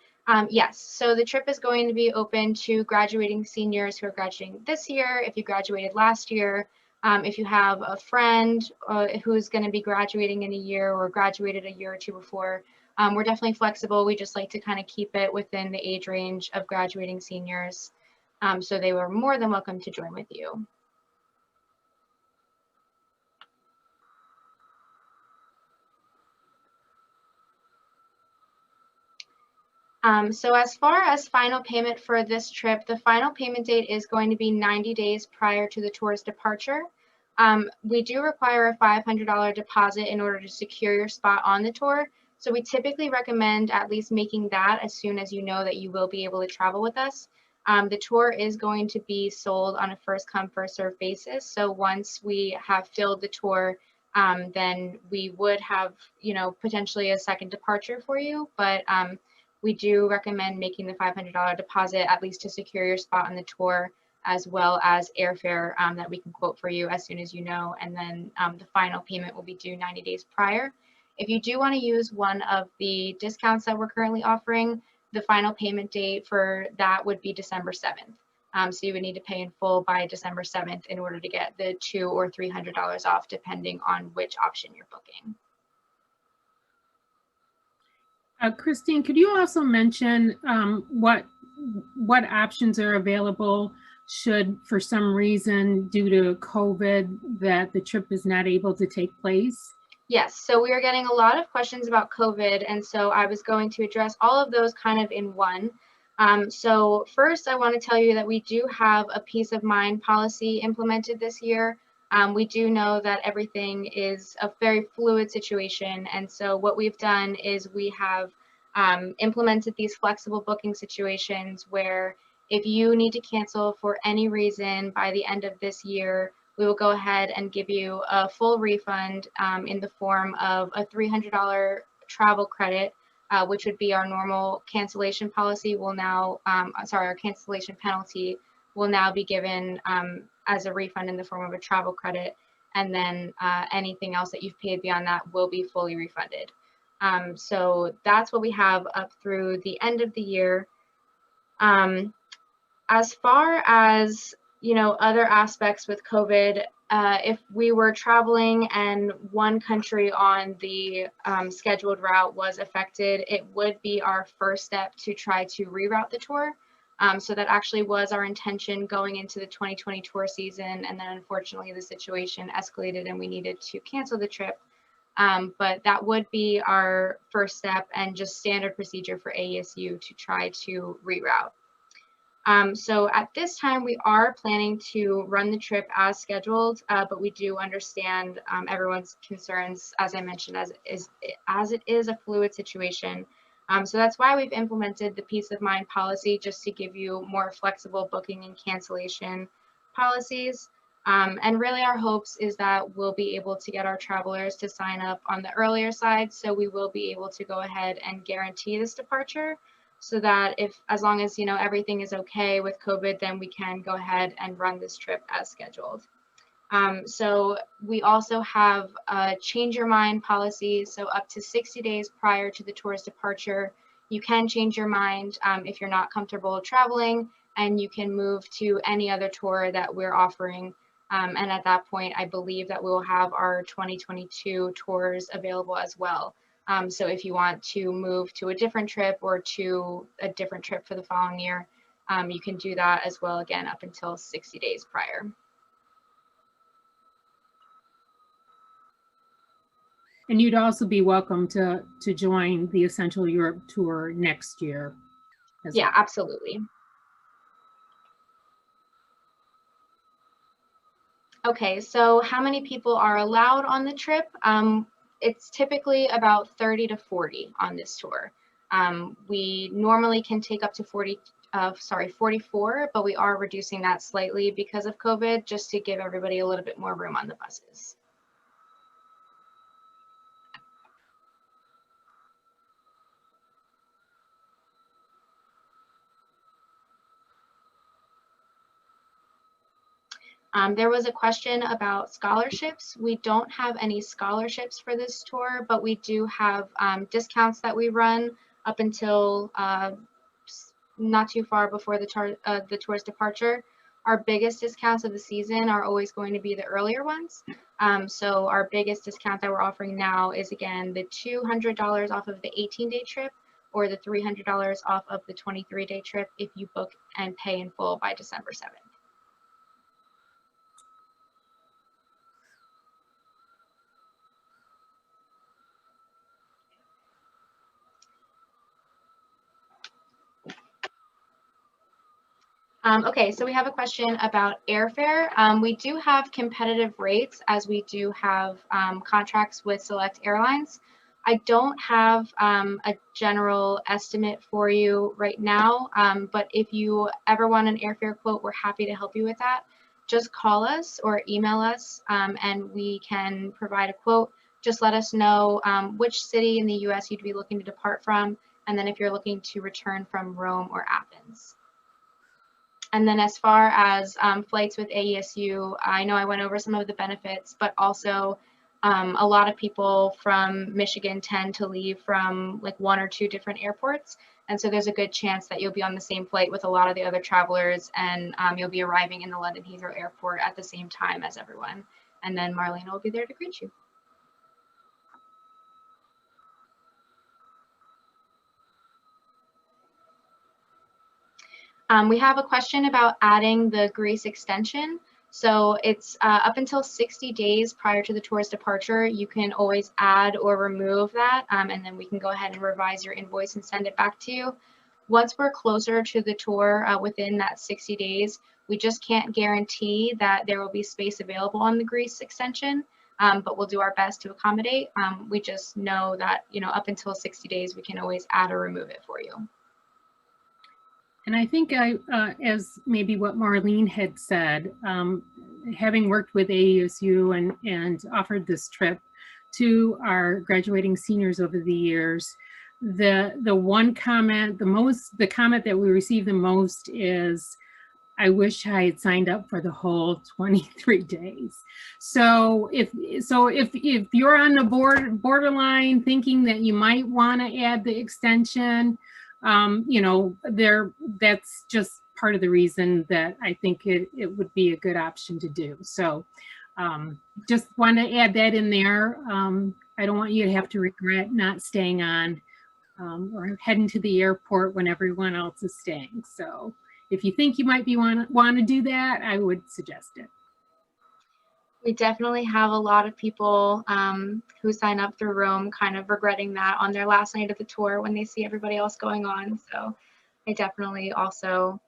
Yes, so the trip is going to be open to graduating seniors who are graduating this year, if you graduated last year, if you have a friend who's going to be graduating in a year or graduated a year or two before. We're definitely flexible. We just like to kind of keep it within the age range of graduating seniors. So they were more than welcome to join with you. So as far as final payment for this trip, the final payment date is going to be 90 days prior to the tour's departure. We do require a $500 deposit in order to secure your spot on the tour. So we typically recommend at least making that as soon as you know that you will be able to travel with us. The tour is going to be sold on a first come, first served basis. So once we have filled the tour, then we would have, potentially a second departure for you. But we do recommend making the $500 deposit at least to secure your spot on the tour, as well as airfare that we can quote for you as soon as you know. And then the final payment will be due 90 days prior. If you do want to use one of the discounts that we're currently offering, the final payment date for that would be December 7th. So you would need to pay in full by December 7th in order to get the $200 or $300 off, depending on which option you're booking. Christine, could you also mention what options are available should, for some reason, due to COVID, that the trip is not able to take place? Yes, so we are getting a lot of questions about COVID, and so I was going to address all of those kind of in one. So first, I want to tell you that we do have a peace of mind policy implemented this year. We do know that everything is a very fluid situation, and so what we've done is we have implemented these flexible booking situations where if you need to cancel for any reason by the end of this year, we will go ahead and give you a full refund in the form of a $300 travel credit, which would be our normal cancellation policy will now, our cancellation penalty will now be given as a refund in the form of a travel credit. And then anything else that you've paid beyond that will be fully refunded. So that's what we have up through the end of the year. As far as other aspects with COVID, if we were traveling and one country on the scheduled route was affected, it would be our first step to try to reroute the tour. So that actually was our intention going into the 2020 tour season, and then unfortunately the situation escalated and we needed to cancel the trip. But that would be our first step and just standard procedure for AESU to try to reroute. So at this time, we are planning to run the trip as scheduled, but we do understand everyone's concerns, as I mentioned, as it is a fluid situation. So that's why we've implemented the peace of mind policy, just to give you more flexible booking and cancellation policies. And really our hopes is that we'll be able to get our travelers to sign up on the earlier side, so we will be able to go ahead and guarantee this departure, so that as long as everything is okay with COVID, then we can go ahead and run this trip as scheduled. So we also have a change your mind policy. So up to 60 days prior to the tour's departure, you can change your mind if you're not comfortable traveling, and you can move to any other tour that we're offering. And at that point, I believe that we'll have our 2022 tours available as well. So if you want to move to a different trip or to a different trip for the following year, you can do that as well, again, up until 60 days prior. And you'd also be welcome to join the Essential Europe tour next year. Yeah, absolutely. Okay, so how many people are allowed on the trip? It's typically about 30 to 40 on this tour. We normally can take up to 44, but we are reducing that slightly because of COVID, just to give everybody a little bit more room on the buses. There was a question about scholarships. We don't have any scholarships for this tour, but we do have discounts that we run up until not too far before the tour's departure. Our biggest discounts of the season are always going to be the earlier ones. So our biggest discount that we're offering now is, again, the $200 off of the 18-day trip, or the $300 off of the 23-day trip if you book and pay in full by December 7th. Okay, so we have a question about airfare. We do have competitive rates, as we do have contracts with select airlines. I don't have a general estimate for you right now, but if you ever want an airfare quote, we're happy to help you with that. Just call us or email us and we can provide a quote. Just let us know which city in the US you'd be looking to depart from, and then if you're looking to return from Rome or Athens. And then as far as flights with AESU, I know I went over some of the benefits, but also a lot of people from Michigan tend to leave from like 1 or 2 different airports. And so there's a good chance that you'll be on the same flight with a lot of the other travelers, and you'll be arriving in the London Heathrow Airport at the same time as everyone. And then Marlena will be there to greet you. We have a question about adding the Greece extension. So it's up until 60 days prior to the tour's departure. You can always add or remove that, and then we can go ahead and revise your invoice and send it back to you. Once we're closer to the tour within that 60 days, we just can't guarantee that there will be space available on the Greece extension, but we'll do our best to accommodate. We just know that, up until 60 days, we can always add or remove it for you. And I think as maybe what Marlene had said, having worked with AESU and offered this trip to our graduating seniors over the years, the comment that we receive the most is, I wish I had signed up for the whole 23 days. So if you're on the borderline thinking that you might want to add the extension, that's just part of the reason that I think it would be a good option to do. So just want to add that in there. I don't want you to have to regret not staying on or heading to the airport when everyone else is staying. So if you think you might be want to do that, I would suggest it. We definitely have a lot of people who sign up through Rome kind of regretting that on their last night of the tour when they see everybody else going on. So I definitely also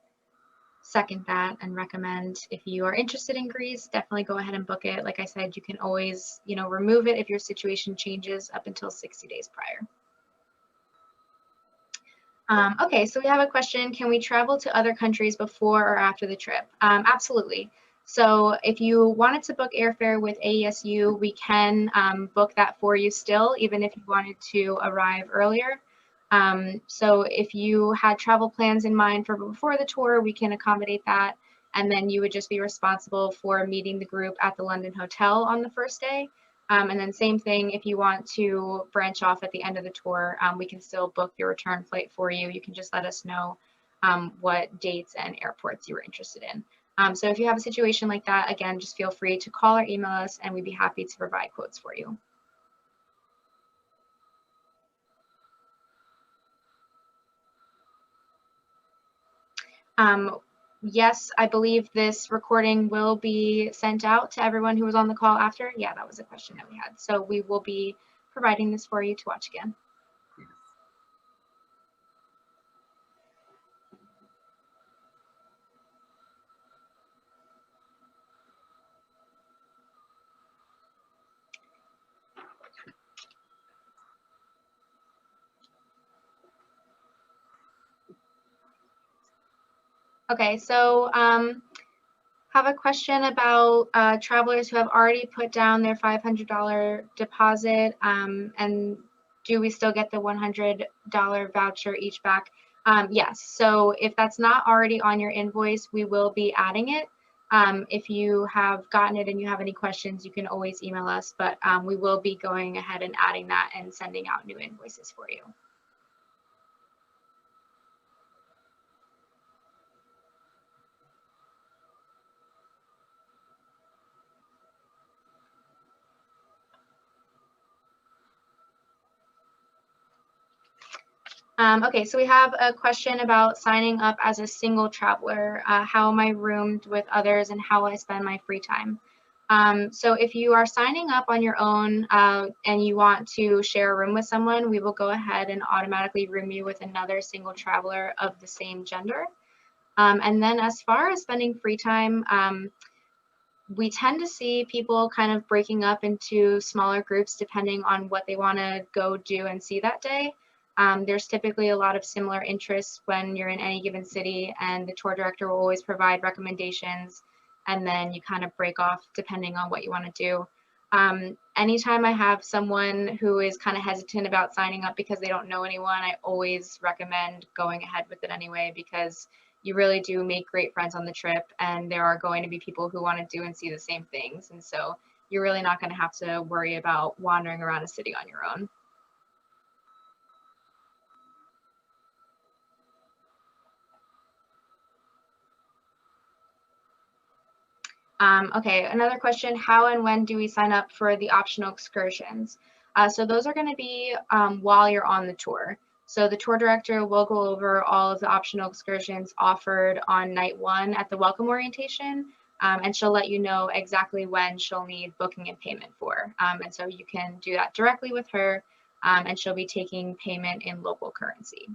second that and recommend, if you are interested in Greece, definitely go ahead and book it. Like I said, you can always, remove it if your situation changes up until 60 days prior. Okay, so we have a question. Can we travel to other countries before or after the trip? Absolutely. So if you wanted to book airfare with AESU, we can book that for you still, even if you wanted to arrive earlier. So if you had travel plans in mind for before the tour, we can accommodate that. And then you would just be responsible for meeting the group at the London hotel on the first day. And then same thing, if you want to branch off at the end of the tour, we can still book your return flight for you. You can just let us know what dates and airports you were interested in. So if you have a situation like that, again, just feel free to call or email us and we'd be happy to provide quotes for you. Yes, I believe this recording will be sent out to everyone who was on the call after. Yeah, that was a question that we had. So we will be providing this for you to watch again. Okay, so have a question about travelers who have already put down their $500 deposit, and do we still get the $100 voucher each back? Yes, so if that's not already on your invoice, we will be adding it. If you have gotten it and you have any questions, you can always email us, but we will be going ahead and adding that and sending out new invoices for you. Okay, so we have a question about signing up as a single traveler. How am I roomed with others and how I spend my free time? So if you are signing up on your own and you want to share a room with someone, we will go ahead and automatically room you with another single traveler of the same gender. And then as far as spending free time, we tend to see people kind of breaking up into smaller groups depending on what they want to go do and see that day. There's typically a lot of similar interests when you're in any given city, and the tour director will always provide recommendations, and then you kind of break off depending on what you want to do. Anytime I have someone who is kind of hesitant about signing up because they don't know anyone, I always recommend going ahead with it anyway, because you really do make great friends on the trip, and there are going to be people who want to do and see the same things. And so you're really not going to have to worry about wandering around a city on your own. Okay, another question, how and when do we sign up for the optional excursions? So those are going to be while you're on the tour. So the tour director will go over all of the optional excursions offered on night 1 at the welcome orientation, and she'll let you know exactly when she'll need booking and payment for. And so you can do that directly with her, and she'll be taking payment in local currency.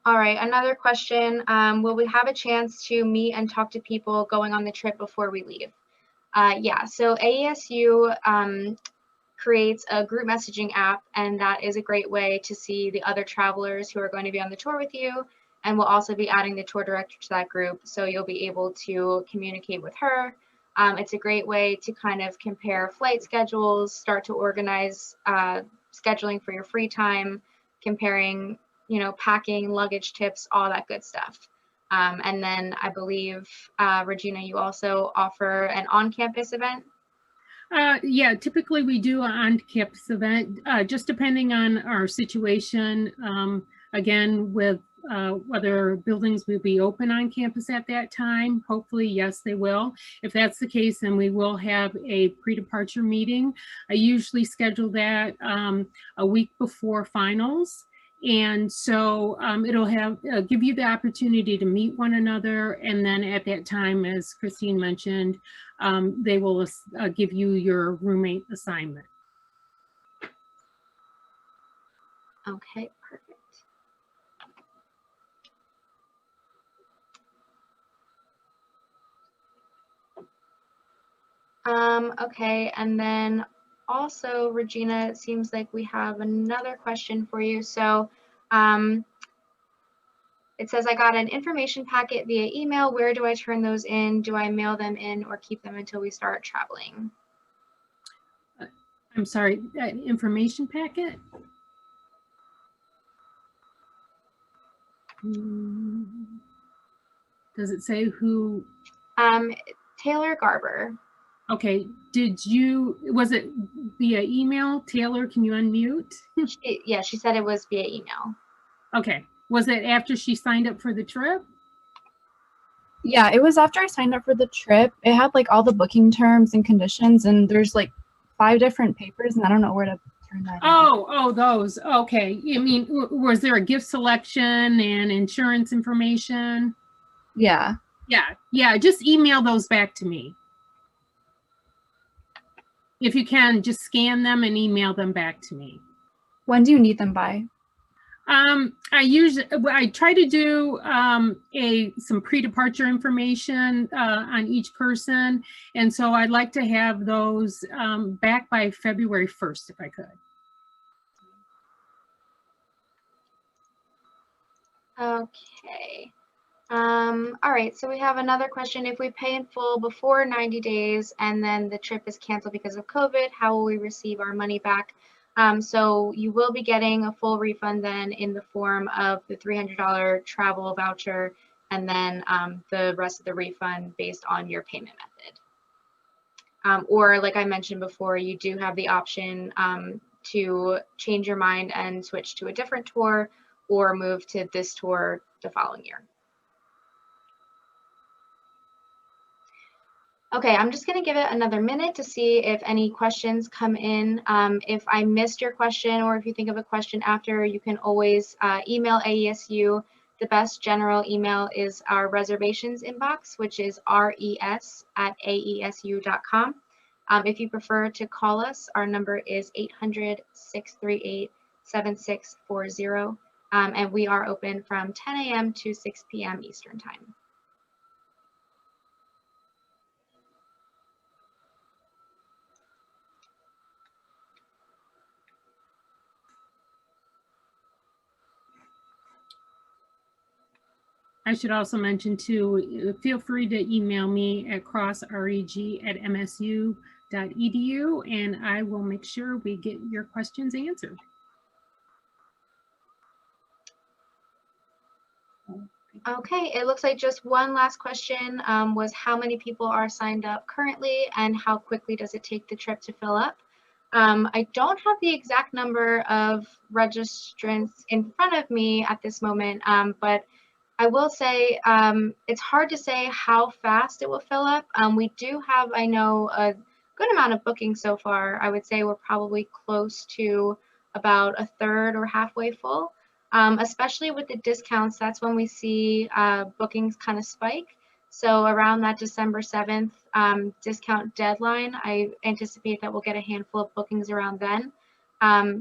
All right, another question, will we have a chance to meet and talk to people going on the trip before we leave? Yeah, so AESU creates a group messaging app, and that is a great way to see the other travelers who are going to be on the tour with you, and we'll also be adding the tour director to that group, so you'll be able to communicate with her. It's a great way to kind of compare flight schedules, start to organize scheduling for your free time, comparing, you know, packing, luggage tips, all that good stuff. And then I believe, Regina, you also offer an on-campus event? Yeah, typically we do an on-campus event, just depending on our situation. Again, with whether buildings will be open on campus at that time. Hopefully, yes, they will. If that's the case, then we will have a pre-departure meeting. I usually schedule that a week before finals. And so it'll have give you the opportunity to meet one another. And then at that time, as Christine mentioned, they will give you your roommate assignment. Okay, perfect. Okay, and then also, Regina, it seems like we have another question for you. So it says, I got an information packet via email. Where do I turn those in? Do I mail them in or keep them until we start traveling? I'm sorry, information packet? Does it say who? Taylor Garber. Okay, was it via email? Taylor, can you unmute? Yeah, she said it was via email. Okay, was it after she signed up for the trip? Yeah, it was after I signed up for the trip. It had like all the booking terms and conditions, and there's like 5 different papers, and I don't know where to turn that in. Oh, those. Okay. I mean, was there a gift selection and insurance information? Yeah. Yeah. Just email those back to me. If you can, just scan them and email them back to me. When do you need them by? I try to do some pre-departure information on each person, and so I'd like to have those back by February 1st, if I could. Okay. All right, so we have another question. If we pay in full before 90 days and then the trip is canceled because of COVID, how will we receive our money back? So you will be getting a full refund then in the form of the $300 travel voucher, and then the rest of the refund based on your payment method. Or like I mentioned before, you do have the option to change your mind and switch to a different tour or move to this tour the following year. Okay, I'm just going to give it another minute to see if any questions come in. If I missed your question, or if you think of a question after, you can always email AESU. The best general email is our reservations inbox, which is res@aesu.com. If you prefer to call us, our number is 800-638-7640, and we are open from 10 a.m. to 6 p.m. Eastern Time. I should also mention too, feel free to email me at crossreg@msu.edu, and I will make sure we get your questions answered. Okay, it looks like just one last question was how many people are signed up currently and how quickly does it take the trip to fill up? I don't have the exact number of registrants in front of me at this moment, but I will say it's hard to say how fast it will fill up. We do have, I know, a good amount of bookings so far. I would say we're probably close to about a third or halfway full. Especially with the discounts, that's when we see bookings kind of spike. So around that December 7th discount deadline, I anticipate that we'll get a handful of bookings around then.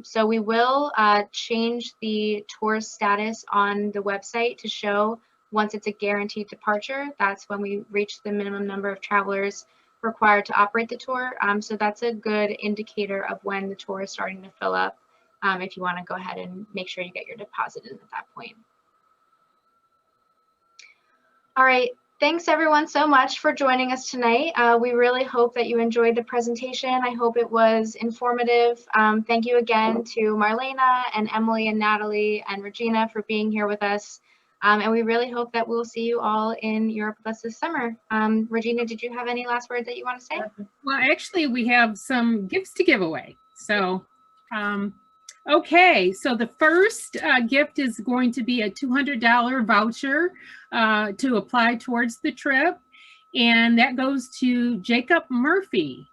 So we will change the tour status on the website to show once it's a guaranteed departure. That's when we reach the minimum number of travelers required to operate the tour. So that's a good indicator of when the tour is starting to fill up, if you want to go ahead and make sure you get your deposit in at that point. All right. Thanks everyone so much for joining us tonight. We really hope that you enjoyed the presentation. I hope it was informative. Thank you again to Marlena and Emily and Natalie and Regina for being here with us. And we really hope that we'll see you all in Europe with us this summer. Regina, did you have any last words that you want to say? Well, actually, we have some gifts to give away. So, okay, so the first gift is going to be a $200 voucher to apply towards the trip, and that goes to Jacob Murphy.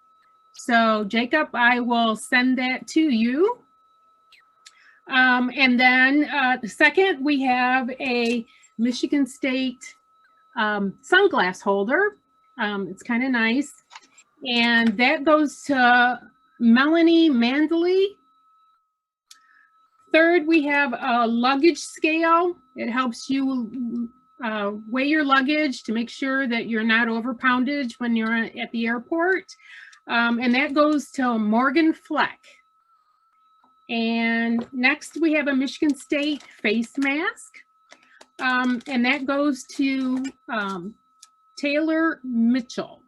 So Jacob, I will send that to you. And then second, we have a Michigan State sunglass holder. It's kind of nice, and that goes to Melanie Mandley. Third, we have a luggage scale. It helps you weigh your luggage to make sure that you're not over poundage when you're at the airport. And that goes to Morgan Fleck. And next we have a Michigan State face mask. And that goes to Taylor Mitchell.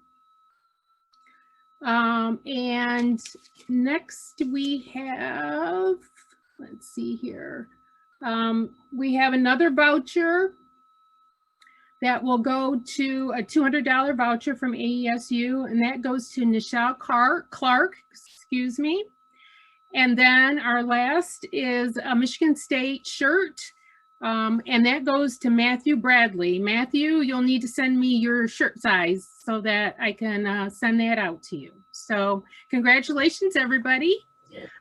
And next we have, let's see here. We have another voucher that will go to a $200 voucher from AESU, and that goes to Nichelle Clark, excuse me. And then our last is a Michigan State shirt, and that goes to Matthew Bradley. Matthew, you'll need to send me your shirt size so that I can send that out to you. So congratulations, everybody.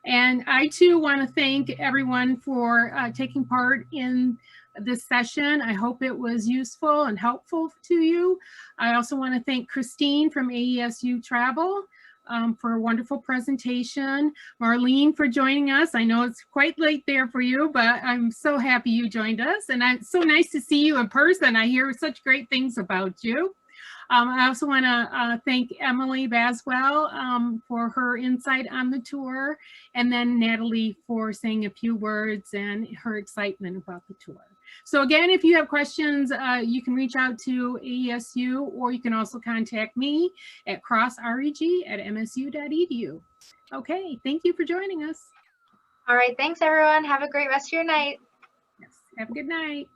And I too want to thank everyone for taking part in this session. I hope it was useful and helpful to you. I also want to thank Christine from AESU Travel for a wonderful presentation. Marlene for joining us. I know it's quite late there for you, but I'm so happy you joined us. And it's so nice to see you in person. I hear such great things about you. I also want to thank Emily Baswell for her insight on the tour, and then Natalie for saying a few words and her excitement about the tour. So again, if you have questions, you can reach out to AESU, or you can also contact me at crossreg@msu.edu. Okay, thank you for joining us. All right, thanks everyone. Have a great rest of your night. Yes, have a good night.